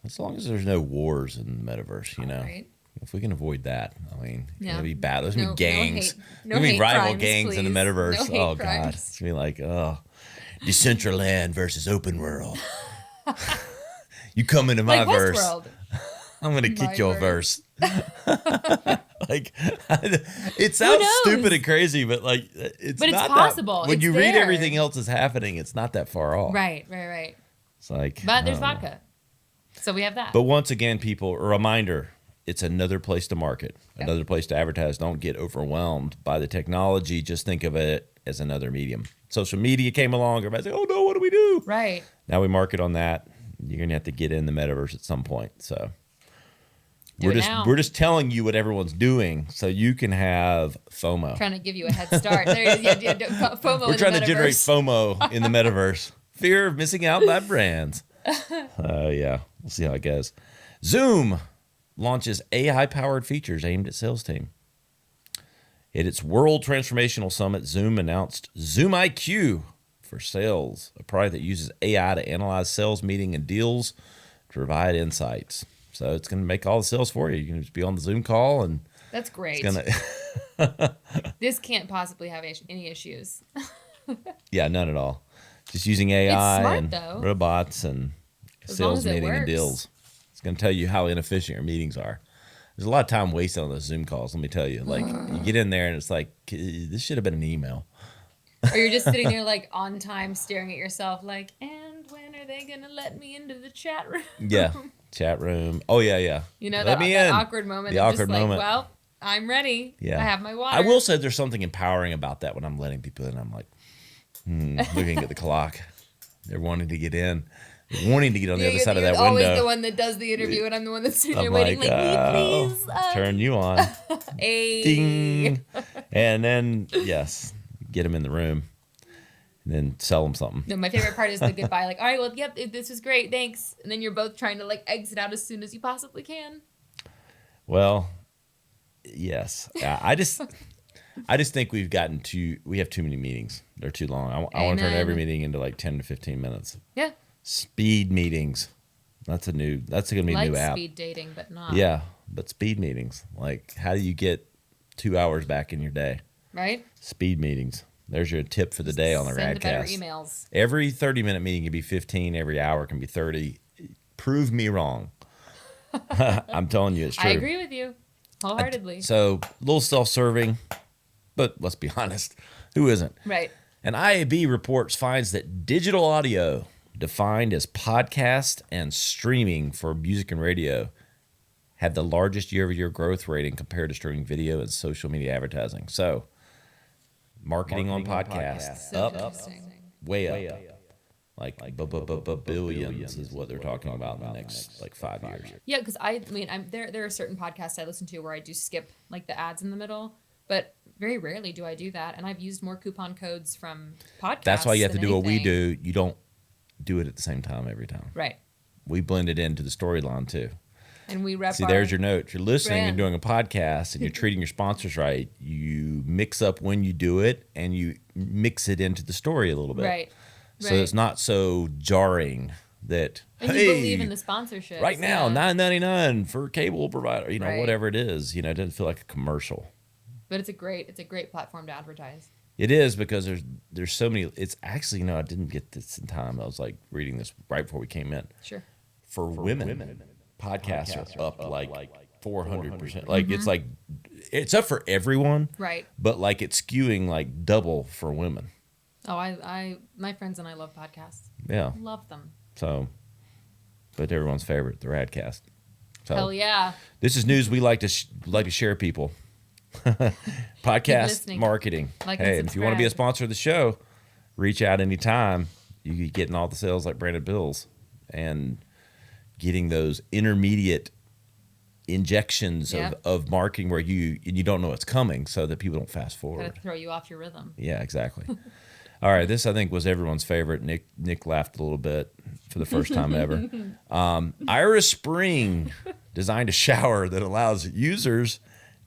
[SPEAKER 1] As long as there's no wars in the metaverse,
[SPEAKER 2] Right.
[SPEAKER 1] If we can avoid that, I mean, it's
[SPEAKER 2] Yeah.
[SPEAKER 1] gonna be bad. There's gonna be gangs.
[SPEAKER 2] No
[SPEAKER 1] There's gonna be
[SPEAKER 2] hate
[SPEAKER 1] rival
[SPEAKER 2] crimes,
[SPEAKER 1] gangs in the
[SPEAKER 2] please.
[SPEAKER 1] metaverse.
[SPEAKER 2] No hate
[SPEAKER 1] Oh God,
[SPEAKER 2] crimes.
[SPEAKER 1] it's gonna be like, Decentraland versus open world. You come into my
[SPEAKER 2] Like
[SPEAKER 1] verse,
[SPEAKER 2] Westworld.
[SPEAKER 1] I'm gonna kick
[SPEAKER 2] My
[SPEAKER 1] your
[SPEAKER 2] verse.
[SPEAKER 1] verse. Like, it sounds
[SPEAKER 2] knows?
[SPEAKER 1] stupid and crazy, but like, it's
[SPEAKER 2] But it's
[SPEAKER 1] not
[SPEAKER 2] possible.
[SPEAKER 1] That, when
[SPEAKER 2] It's
[SPEAKER 1] you read
[SPEAKER 2] there.
[SPEAKER 1] everything else is happening, it's not that far off.
[SPEAKER 2] Right.
[SPEAKER 1] It's like,
[SPEAKER 2] But there's
[SPEAKER 1] I don't know.
[SPEAKER 2] vodka. So we have that.
[SPEAKER 1] But once again, people, a reminder, it's another place to market, another place to advertise. Don't get overwhelmed by the technology. Just think of it as another medium. Social media came along. Everybody's like, oh, no, what do we do?
[SPEAKER 2] Right.
[SPEAKER 1] Now we market on that. You're going to have to get in the metaverse at some point. So
[SPEAKER 2] Do it now.
[SPEAKER 1] we're just telling you what everyone's doing so you can have FOMO.
[SPEAKER 2] Trying to give you a head start. There it is. Yeah, FOMO
[SPEAKER 1] We're
[SPEAKER 2] in
[SPEAKER 1] trying
[SPEAKER 2] the
[SPEAKER 1] to generate
[SPEAKER 2] metaverse.
[SPEAKER 1] FOMO in the metaverse. Fear of missing out by brands. Yeah, we'll see how it goes. Zoom launches AI-powered features aimed at sales team. At its World Transformational Summit, Zoom announced Zoom IQ for sales, a product that uses AI to analyze sales meeting and deals to provide insights. So it's going to make all the sales for you. You can just be on the Zoom call and
[SPEAKER 2] That's great.
[SPEAKER 1] it's going to...
[SPEAKER 2] This can't possibly have any issues.
[SPEAKER 1] Yeah, none at all. Just using AI
[SPEAKER 2] smart,
[SPEAKER 1] and
[SPEAKER 2] though.
[SPEAKER 1] robots and
[SPEAKER 2] As long
[SPEAKER 1] sales
[SPEAKER 2] as it
[SPEAKER 1] meeting and
[SPEAKER 2] works.
[SPEAKER 1] deals. It's going to tell you how inefficient your meetings are. There's a lot of time wasted on those Zoom calls, let me tell you. Like, you get in there and it's like, this should have been an email.
[SPEAKER 2] Or you're just sitting there like on time staring at yourself like, and when are they going to let me into the chat room?
[SPEAKER 1] Yeah, chat room. Oh, yeah.
[SPEAKER 2] You know,
[SPEAKER 1] Let me
[SPEAKER 2] that
[SPEAKER 1] in.
[SPEAKER 2] awkward moment
[SPEAKER 1] The
[SPEAKER 2] of
[SPEAKER 1] awkward
[SPEAKER 2] just like,
[SPEAKER 1] moment.
[SPEAKER 2] well, I'm ready.
[SPEAKER 1] Yeah.
[SPEAKER 2] I have my water.
[SPEAKER 1] I will say there's something empowering about that when I'm letting people in. I'm like, looking at the clock. They're wanting to get in. They're wanting to get on the other side of that
[SPEAKER 2] You're always
[SPEAKER 1] window.
[SPEAKER 2] the one that does the interview, and I'm the one that's sitting there
[SPEAKER 1] I'm
[SPEAKER 2] waiting,
[SPEAKER 1] like,
[SPEAKER 2] like,
[SPEAKER 1] oh,
[SPEAKER 2] please.
[SPEAKER 1] turn you on.
[SPEAKER 2] Hey.
[SPEAKER 1] Ding. And then, yes, get them in the room and then sell them something.
[SPEAKER 2] No, my favorite part is the goodbye. Like, all right, well, yep, this was great, thanks. And then you're both trying to like exit out as soon as you possibly can.
[SPEAKER 1] Well, yes. I just think we have too many meetings. They're too long. I want to turn every
[SPEAKER 2] Amen.
[SPEAKER 1] meeting into like 10 to 15 minutes.
[SPEAKER 2] Yeah.
[SPEAKER 1] Speed meetings. That's going to be a
[SPEAKER 2] Like
[SPEAKER 1] new app.
[SPEAKER 2] speed dating, but not.
[SPEAKER 1] Yeah, but speed meetings. Like, how do you get 2 hours back in your day?
[SPEAKER 2] Right?
[SPEAKER 1] Speed meetings. There's your tip for the day on the
[SPEAKER 2] Send better
[SPEAKER 1] Radcast.
[SPEAKER 2] emails.
[SPEAKER 1] Every 30-minute meeting can be 15. Every hour can be 30. Prove me wrong. I'm telling you, it's true.
[SPEAKER 2] I agree with you wholeheartedly.
[SPEAKER 1] So, a little self-serving, but let's be honest, who isn't?
[SPEAKER 2] Right.
[SPEAKER 1] An IAB report finds that digital audio, defined as podcast and streaming for music and radio, had the largest year-over-year growth rate compared to streaming video and social media advertising. So, marketing on podcasts
[SPEAKER 2] So
[SPEAKER 1] up,
[SPEAKER 2] interesting.
[SPEAKER 1] way up. Like billions is what they're talking about in the next like 5 years.
[SPEAKER 2] Yeah, because I mean, there are certain podcasts I listen to where I do skip like the ads in the middle, but very rarely do I do that. And I've used more coupon codes from podcasts.
[SPEAKER 1] That's why you have to
[SPEAKER 2] than
[SPEAKER 1] do what we
[SPEAKER 2] anything.
[SPEAKER 1] do. You don't do it at the same time every time.
[SPEAKER 2] Right.
[SPEAKER 1] We blend it into the storyline too.
[SPEAKER 2] And we rep
[SPEAKER 1] See,
[SPEAKER 2] our
[SPEAKER 1] there's your note. If you're listening and
[SPEAKER 2] brand.
[SPEAKER 1] doing a podcast and you're treating your sponsors right, you mix up when you do it and you mix it into the story a little bit.
[SPEAKER 2] Right.
[SPEAKER 1] So it's not so jarring that,
[SPEAKER 2] And
[SPEAKER 1] hey,
[SPEAKER 2] you believe in the sponsorship.
[SPEAKER 1] right now,
[SPEAKER 2] yeah.
[SPEAKER 1] $9.99 for cable provider,
[SPEAKER 2] Right.
[SPEAKER 1] whatever it is. It doesn't feel like a commercial.
[SPEAKER 2] But it's a great platform to advertise.
[SPEAKER 1] It is because there's so many. It's actually, I didn't get this in time. I was like reading this right before we came in.
[SPEAKER 2] Sure.
[SPEAKER 1] For women, podcasts are up like 400%. Like it's like it's up for everyone,
[SPEAKER 2] Right.
[SPEAKER 1] but like it's skewing like double for women.
[SPEAKER 2] Oh, my friends and I love podcasts.
[SPEAKER 1] Yeah.
[SPEAKER 2] Love them.
[SPEAKER 1] So, but everyone's favorite, the Radcast. So
[SPEAKER 2] Hell yeah.
[SPEAKER 1] this is news we like to share, people. Podcast
[SPEAKER 2] listening.
[SPEAKER 1] marketing.
[SPEAKER 2] Like and
[SPEAKER 1] hey, and if you want to be a
[SPEAKER 2] subscribe.
[SPEAKER 1] sponsor of the show, reach out anytime. You get getting all the sales like branded bills and getting those intermediate injections
[SPEAKER 2] Yep.
[SPEAKER 1] of marketing where you don't know it's coming so that people don't fast
[SPEAKER 2] Gotta
[SPEAKER 1] forward.
[SPEAKER 2] throw you off your rhythm.
[SPEAKER 1] Yeah, exactly. All right, this I think was everyone's favorite. Nick laughed a little bit for the first time ever. Iris Spring designed a shower that allows users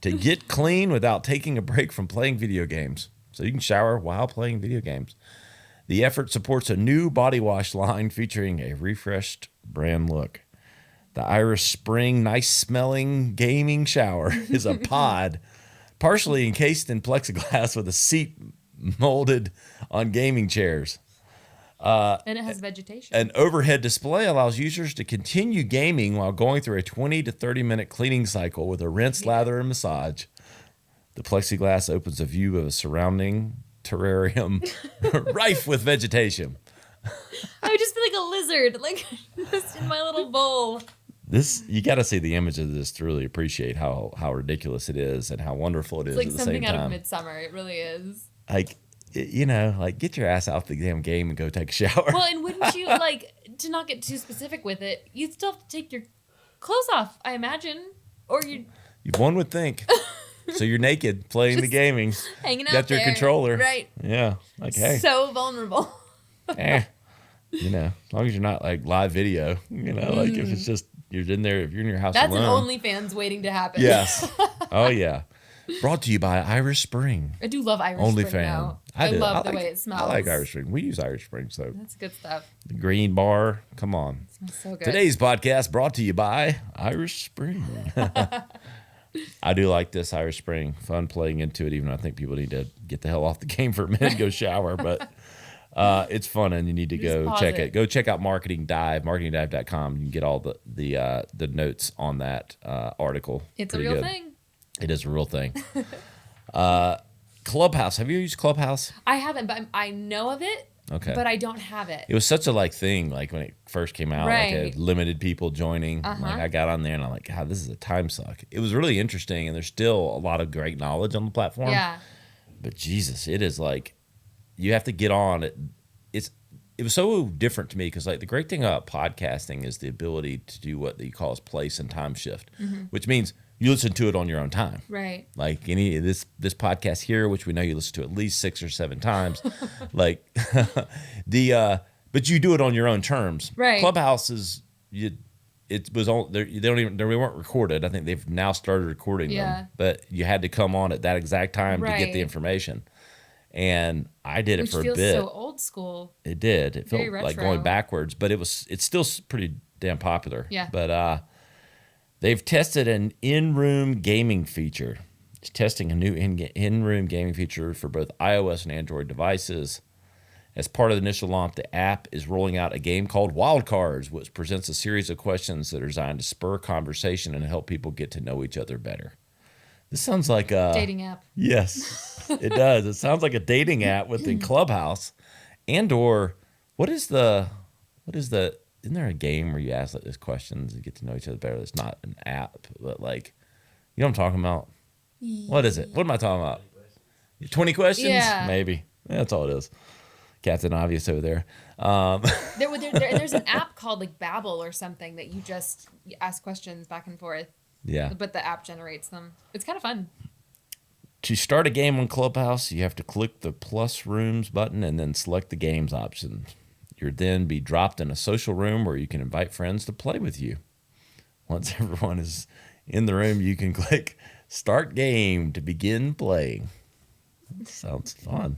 [SPEAKER 1] to get clean without taking a break from playing video games. So you can shower while playing video games. The effort supports a new body wash line featuring a refreshed brand look. The Iris Spring nice smelling gaming shower is a pod partially encased in plexiglass with a seat molded on gaming chairs.
[SPEAKER 2] And it has vegetation.
[SPEAKER 1] An overhead display allows users to continue gaming while going through a 20 to 30 minute cleaning cycle with a rinse, lather, and massage. The plexiglass opens a view of a surrounding terrarium rife with vegetation.
[SPEAKER 2] I would just be like a lizard, like just in my little bowl.
[SPEAKER 1] This, you got to see the image of this to really appreciate how ridiculous it is and how wonderful it is
[SPEAKER 2] It's like
[SPEAKER 1] at the same
[SPEAKER 2] something out of
[SPEAKER 1] time.
[SPEAKER 2] Midsummer. It really is.
[SPEAKER 1] Like, like get your ass out the damn game and go take a shower.
[SPEAKER 2] Well, and wouldn't you like to not get too specific with it? You'd still have to take your clothes off, I imagine, or you
[SPEAKER 1] One would think. So you're naked playing the
[SPEAKER 2] Just
[SPEAKER 1] gaming.
[SPEAKER 2] hanging out
[SPEAKER 1] Got your
[SPEAKER 2] there.
[SPEAKER 1] controller.
[SPEAKER 2] Right.
[SPEAKER 1] Yeah. Like, hey.
[SPEAKER 2] So vulnerable.
[SPEAKER 1] As long as you're not like live video, like if it's just you're in there, if you're in your house
[SPEAKER 2] That's
[SPEAKER 1] alone.
[SPEAKER 2] an OnlyFans waiting to happen.
[SPEAKER 1] Yes. Oh yeah. Brought to you by Irish Spring.
[SPEAKER 2] I do love Irish
[SPEAKER 1] OnlyFans.
[SPEAKER 2] Spring now. I
[SPEAKER 1] do.
[SPEAKER 2] love the
[SPEAKER 1] like-
[SPEAKER 2] way it smells.
[SPEAKER 1] I like Irish Spring. We use Irish Spring, so
[SPEAKER 2] That's good stuff.
[SPEAKER 1] the green bar. Come on.
[SPEAKER 2] It smells so good.
[SPEAKER 1] Today's podcast brought to you by Irish Spring. I do like this Irish Spring. Fun playing into it, even though I think people need to get the hell off the game for a minute and go shower. But it's fun, and you need to
[SPEAKER 2] Just
[SPEAKER 1] go
[SPEAKER 2] pause
[SPEAKER 1] check
[SPEAKER 2] it.
[SPEAKER 1] it. Go check out marketingdive.com. You can get all the notes on that article.
[SPEAKER 2] It's a
[SPEAKER 1] Pretty
[SPEAKER 2] real
[SPEAKER 1] good.
[SPEAKER 2] thing.
[SPEAKER 1] It is a real thing. Clubhouse. Have you used Clubhouse?
[SPEAKER 2] I haven't, but I know of it.
[SPEAKER 1] Okay.
[SPEAKER 2] But I don't have it.
[SPEAKER 1] It was such a thing, like when it first came out, like
[SPEAKER 2] Right.
[SPEAKER 1] it limited people joining.
[SPEAKER 2] Uh-huh.
[SPEAKER 1] Like I got on there and I'm like, God, this is a time suck. It was really interesting, and there's still a lot of great knowledge on the platform.
[SPEAKER 2] Yeah.
[SPEAKER 1] But Jesus, it is like you have to get on it. It was so different to me because like the great thing about podcasting is the ability to do what you call as place and time shift, which means you listen to it on your own time.
[SPEAKER 2] Right.
[SPEAKER 1] Like this podcast here, which we know you listen to at least 6 or 7 times, like but you do it on your own terms.
[SPEAKER 2] Right.
[SPEAKER 1] Clubhouse is it was all they weren't recorded. I think they've now started recording
[SPEAKER 2] Yeah.
[SPEAKER 1] them, but you had to come on at that exact time to get
[SPEAKER 2] Right.
[SPEAKER 1] the information. And I did it
[SPEAKER 2] Which
[SPEAKER 1] for a
[SPEAKER 2] feels
[SPEAKER 1] bit.
[SPEAKER 2] so old school.
[SPEAKER 1] It did. It felt
[SPEAKER 2] Very
[SPEAKER 1] like
[SPEAKER 2] retro.
[SPEAKER 1] going backwards, but it's still pretty damn popular.
[SPEAKER 2] Yeah.
[SPEAKER 1] But they've tested an in-room gaming feature. It's testing a new in-room gaming feature for both iOS and Android devices. As part of the initial launch, the app is rolling out a game called Wild Cards, which presents a series of questions that are designed to spur conversation and help people get to know each other better. This sounds like a
[SPEAKER 2] Dating app.
[SPEAKER 1] Yes, it does. It sounds like a dating app within Clubhouse, or isn't there a game where you ask like these questions and get to know each other better? It's not an app, but like, you know what I'm talking about? What is it? What am I talking about? 20 questions?
[SPEAKER 2] Yeah.
[SPEAKER 1] Maybe. That's all it is. Captain Obvious over there.
[SPEAKER 2] There's an app called like Babbel or something that you ask questions back and forth.
[SPEAKER 1] Yeah.
[SPEAKER 2] But the app generates them. It's kind of fun.
[SPEAKER 1] To start a game on Clubhouse, you have to click the plus rooms button and then select the games option. You'll then be dropped in a social room where you can invite friends to play with you. Once everyone is in the room, you can click start game to begin playing. Sounds fun.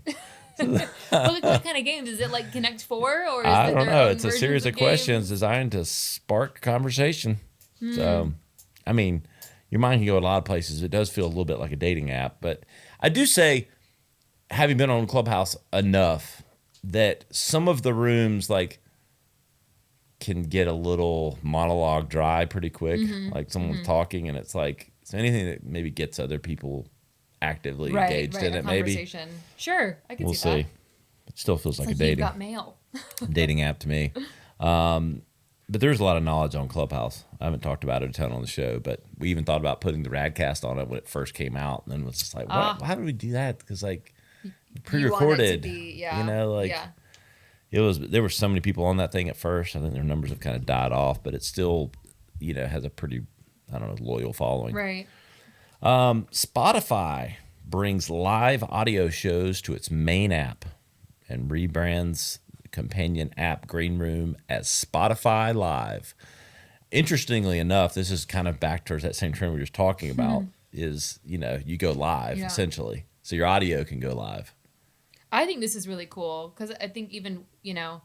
[SPEAKER 2] What kind of games? Is it like Connect 4? Or is
[SPEAKER 1] I
[SPEAKER 2] it
[SPEAKER 1] don't
[SPEAKER 2] their
[SPEAKER 1] know.
[SPEAKER 2] own
[SPEAKER 1] It's a
[SPEAKER 2] versions
[SPEAKER 1] series of
[SPEAKER 2] games?
[SPEAKER 1] questions designed to spark conversation. So, I mean, your mind can go a lot of places. It does feel a little bit like a dating app. But I do say, having been on Clubhouse enough, that some of the rooms like can get a little monologue dry pretty quick. Like someone's talking and it's like, it's anything that maybe gets other people actively engaged in it, maybe.
[SPEAKER 2] Sure, I can
[SPEAKER 1] We'll
[SPEAKER 2] see that.
[SPEAKER 1] see. It still feels like a
[SPEAKER 2] You've
[SPEAKER 1] dating
[SPEAKER 2] got mail.
[SPEAKER 1] dating app to me. But there's a lot of knowledge on Clubhouse. I haven't talked about it a ton on the show, but we even thought about putting the Radcast on it when it first came out. And then it was just like, what? How did we do that? Because like pre-recorded, you know, like there were so many people on that thing at first. I think their numbers have kind of died off, but it still, you know, has a pretty, I don't know, loyal following.
[SPEAKER 2] Right.
[SPEAKER 1] Spotify brings live audio shows to its main app and rebrands the companion app Greenroom as Spotify Live. Interestingly enough, this is kind of back towards that same trend we were just talking about, is, you know, you go live essentially. So your audio can go live.
[SPEAKER 2] I think this is really cool because I think even, you know,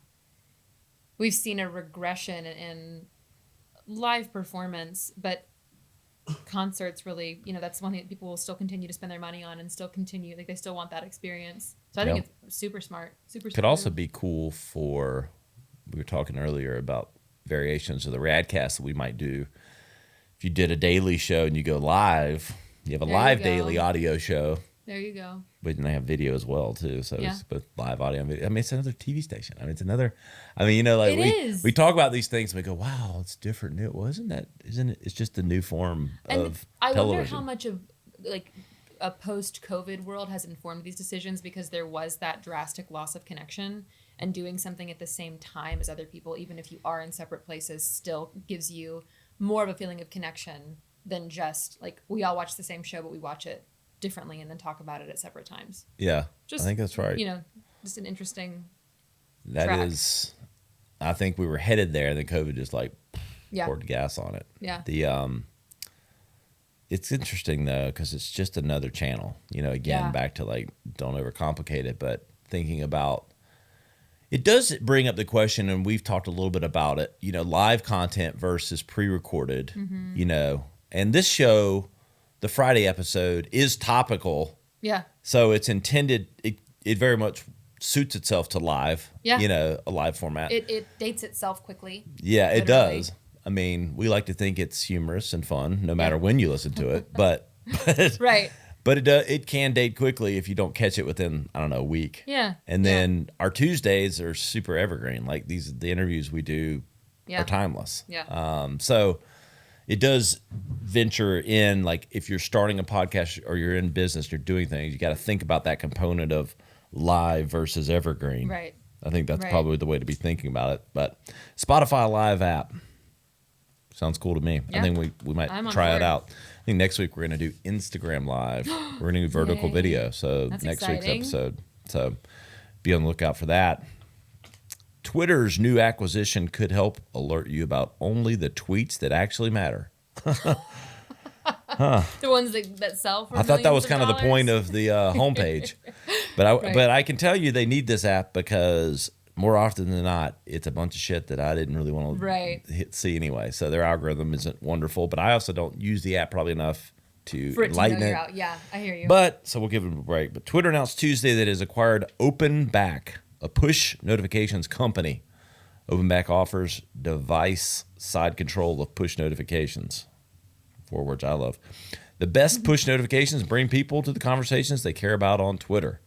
[SPEAKER 2] we've seen a regression in live performance, but concerts really, you know, that's one thing that people will still continue to spend their money on and still continue, like they still want that experience. So I think it's super smart.
[SPEAKER 1] Could also be cool for, we were talking earlier about variations of the Radcast that we might do. If you did a daily show and you go live, you have a live daily audio show.
[SPEAKER 2] There you go.
[SPEAKER 1] But then they have video as well too, so it's both live audio and video. I mean, it's another TV station. I mean, it's another. I mean, you know, like we talk about these things and we go, "Wow, it's different." It wasn't that, isn't it? It's just a new form of
[SPEAKER 2] I
[SPEAKER 1] television.
[SPEAKER 2] wonder how much of like a post-COVID world has informed these decisions because there was that drastic loss of connection, and doing something at the same time as other people, even if you are in separate places, still gives you more of a feeling of connection than just like we all watch the same show, but we watch it differently and then talk about it at separate times.
[SPEAKER 1] Yeah,
[SPEAKER 2] just,
[SPEAKER 1] I think that's right.
[SPEAKER 2] You know, just an interesting
[SPEAKER 1] That
[SPEAKER 2] track.
[SPEAKER 1] is, I think we were headed there, and then COVID just like poured gas on it.
[SPEAKER 2] Yeah.
[SPEAKER 1] It's interesting though because it's just another channel. You know, again, back to like don't overcomplicate it, but thinking about it does bring up the question, and we've talked a little bit about it. You know, live content versus pre-recorded. You know, and this show, the Friday episode, is topical. Yeah. So it's intended, it very much suits itself to live. Yeah. You know, a live format.
[SPEAKER 2] It dates itself quickly.
[SPEAKER 1] Yeah, literally. It does. I mean, we like to think it's humorous and fun, no matter when you listen to it. But right. But it can date quickly if you don't catch it within, I don't know, a week. Yeah. And then our Tuesdays are super evergreen. Like the interviews we do are timeless. Yeah. So it does venture in, like if you're starting a podcast or you're in business, you're doing things, you got to think about that component of live versus evergreen. Right. I think that's probably the way to be thinking about it. But Spotify Live app sounds cool to me. Yeah. I think we might try it out. I think next week we're going to do Instagram Live. We're going to do vertical video. So that's next week's episode. So be on the lookout for that. Twitter's new acquisition could help alert you about only the tweets that actually matter.
[SPEAKER 2] The ones that sell for
[SPEAKER 1] I thought that was kind of the point of the homepage. But I can tell you they need this app because more often than not, it's a bunch of shit that I didn't really want to see anyway. So their algorithm isn't wonderful, but I also don't use the app probably enough to enlighten it. Out.
[SPEAKER 2] Yeah, I hear you.
[SPEAKER 1] But so we'll give them a break. But Twitter announced Tuesday that it has acquired OpenBack, a push notifications company. OpenBack offers device side control of push notifications. 4 words I love. The best push notifications bring people to the conversations they care about on Twitter.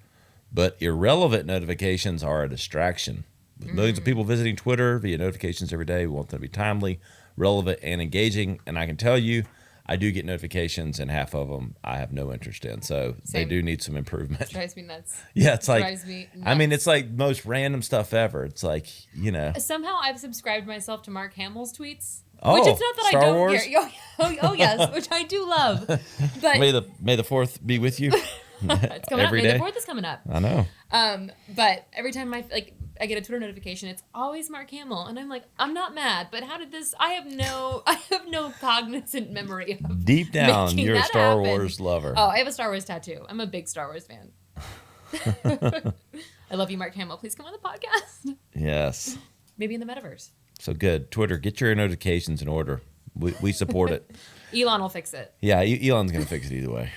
[SPEAKER 1] But irrelevant notifications are a distraction. With millions of people visiting Twitter via notifications every day, we want them to be timely, relevant, and engaging. And I can tell you, I do get notifications, and half of them I have no interest in. So they
[SPEAKER 2] Same.
[SPEAKER 1] do need some improvement.
[SPEAKER 2] It drives me nuts.
[SPEAKER 1] Yeah, it's like,
[SPEAKER 2] Drives me nuts.
[SPEAKER 1] I mean, it's like most random stuff ever. It's like,
[SPEAKER 2] Somehow I've subscribed myself to Mark Hamill's tweets.
[SPEAKER 1] Oh,
[SPEAKER 2] which it's not that
[SPEAKER 1] Star
[SPEAKER 2] I don't
[SPEAKER 1] Wars?
[SPEAKER 2] care. Oh, yes, which I do love. But
[SPEAKER 1] May the 4th be with you.
[SPEAKER 2] it's coming
[SPEAKER 1] every
[SPEAKER 2] up. May
[SPEAKER 1] day.
[SPEAKER 2] the 4th is coming up.
[SPEAKER 1] I know.
[SPEAKER 2] But every time I get a Twitter notification, it's always Mark Hamill, and I'm like, I'm not mad, but how did this? I have no cognizant memory of
[SPEAKER 1] Deep down,
[SPEAKER 2] making
[SPEAKER 1] you're a
[SPEAKER 2] that
[SPEAKER 1] Star
[SPEAKER 2] happen.
[SPEAKER 1] Wars lover.
[SPEAKER 2] Oh, I have a Star Wars tattoo. I'm a big Star Wars fan. I love you, Mark Hamill. Please come on the podcast.
[SPEAKER 1] Yes.
[SPEAKER 2] Maybe in the metaverse.
[SPEAKER 1] So good. Twitter, get your notifications in order. We support it.
[SPEAKER 2] Elon will fix it.
[SPEAKER 1] Yeah, Elon's going to fix it either way.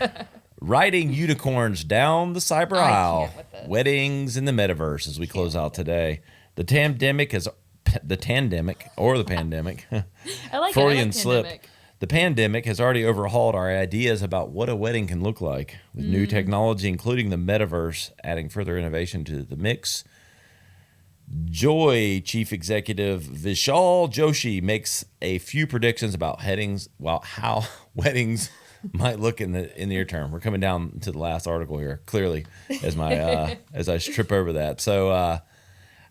[SPEAKER 1] Riding unicorns down the cyber
[SPEAKER 2] I
[SPEAKER 1] aisle.
[SPEAKER 2] can't with this.
[SPEAKER 1] Weddings in the metaverse as we close out today. The pandemic.
[SPEAKER 2] I like
[SPEAKER 1] Freudian
[SPEAKER 2] it.
[SPEAKER 1] slip. The pandemic has already overhauled our ideas about what a wedding can look like, with new technology, including the metaverse, adding further innovation to the mix. Joy Chief Executive Vishal Joshi makes a few predictions about how weddings might look in the near term. We're coming down to the last article here, clearly, as as I trip over that. So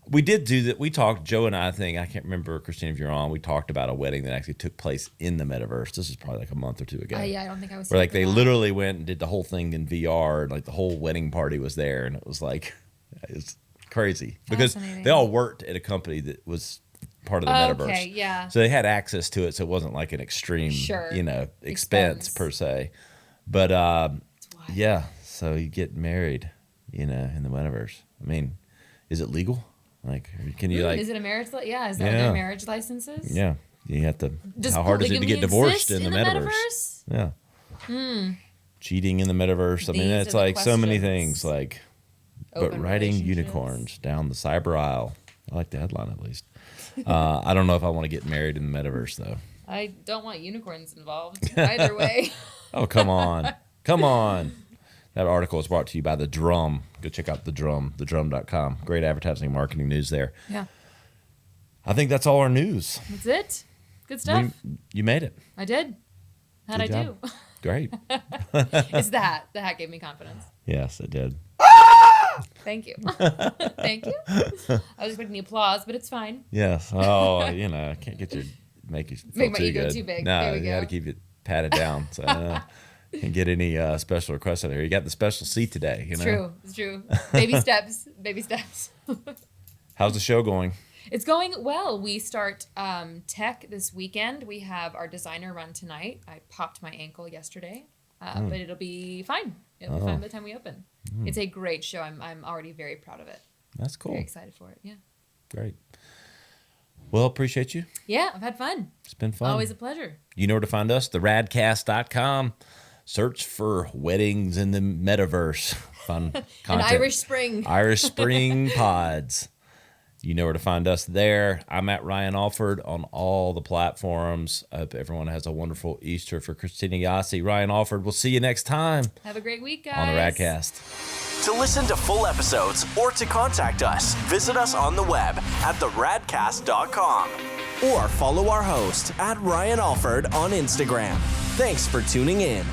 [SPEAKER 1] we did do that. We talked, Joe and I can't remember, Christine, if you're on, we talked about a wedding that actually took place in the metaverse. This is probably like a month or two ago.
[SPEAKER 2] Yeah, I don't think I was.
[SPEAKER 1] Where like they literally went and did the whole thing in VR, and like the whole wedding party was there, and it was like, it's crazy because they all worked at a company that was part of the metaverse.
[SPEAKER 2] Okay, yeah.
[SPEAKER 1] So they had access to it, so it wasn't like an extreme, expense per se. But yeah, so you get married, in the metaverse. I mean, is it legal? Like, can you
[SPEAKER 2] Is it a marriage? Yeah, is that their marriage licenses?
[SPEAKER 1] Yeah, you have to.
[SPEAKER 2] Does
[SPEAKER 1] how hard is it to get divorced in the
[SPEAKER 2] metaverse?
[SPEAKER 1] Yeah. Cheating in the metaverse. I mean,
[SPEAKER 2] These
[SPEAKER 1] it's
[SPEAKER 2] are the
[SPEAKER 1] like so many
[SPEAKER 2] questions.
[SPEAKER 1] things. Like,
[SPEAKER 2] Open
[SPEAKER 1] but riding
[SPEAKER 2] relationships.
[SPEAKER 1] unicorns down the cyber aisle. I like the headline at least. I don't know if I want to get married in the metaverse though.
[SPEAKER 2] I don't want unicorns involved either way.
[SPEAKER 1] Oh, come on. Come on. That article is brought to you by The Drum. Go check out The Drum, thedrum.com. Great advertising and marketing news there.
[SPEAKER 2] Yeah.
[SPEAKER 1] I think that's all our news.
[SPEAKER 2] That's it. Good stuff.
[SPEAKER 1] You made it.
[SPEAKER 2] I did. How'd
[SPEAKER 1] Good
[SPEAKER 2] I
[SPEAKER 1] job.
[SPEAKER 2] do?
[SPEAKER 1] Great.
[SPEAKER 2] It's the hat. The hat gave me confidence.
[SPEAKER 1] Yes, it did.
[SPEAKER 2] Thank you. Thank you. I was expecting the applause, but it's fine.
[SPEAKER 1] Yes. Oh, I can't get you make you feel
[SPEAKER 2] Make my
[SPEAKER 1] too
[SPEAKER 2] ego
[SPEAKER 1] good.
[SPEAKER 2] too big.
[SPEAKER 1] No,
[SPEAKER 2] There we
[SPEAKER 1] you got to
[SPEAKER 2] go.
[SPEAKER 1] keep it patted down. So can't get any special requests out there. You got the special seat today.
[SPEAKER 2] It's true. It's true. Baby steps. Baby steps.
[SPEAKER 1] How's the show going?
[SPEAKER 2] It's going well. We start tech this weekend. We have our designer run tonight. I popped my ankle yesterday, but it'll be fine. It'll be fine by the time we open. It's a great show. I'm already very proud of it.
[SPEAKER 1] That's cool.
[SPEAKER 2] Very excited for it. Yeah.
[SPEAKER 1] Great. Well, appreciate you.
[SPEAKER 2] Yeah, I've had fun.
[SPEAKER 1] It's been fun.
[SPEAKER 2] Always a pleasure.
[SPEAKER 1] You know where to find us, theradcast.com. Search for weddings in the metaverse. Fun content.
[SPEAKER 2] An Irish Spring.
[SPEAKER 1] Irish Spring pods. You know where to find us there. I'm at Ryan Alford on all the platforms. I hope everyone has a wonderful Easter. For Christina Yassi, Ryan Alford. We'll see you next time
[SPEAKER 2] Have a great week, guys.
[SPEAKER 1] on the Radcast.
[SPEAKER 5] To listen to full episodes or to contact us, visit us on the web at theradcast.com or follow our host at Ryan Alford on Instagram. Thanks for tuning in.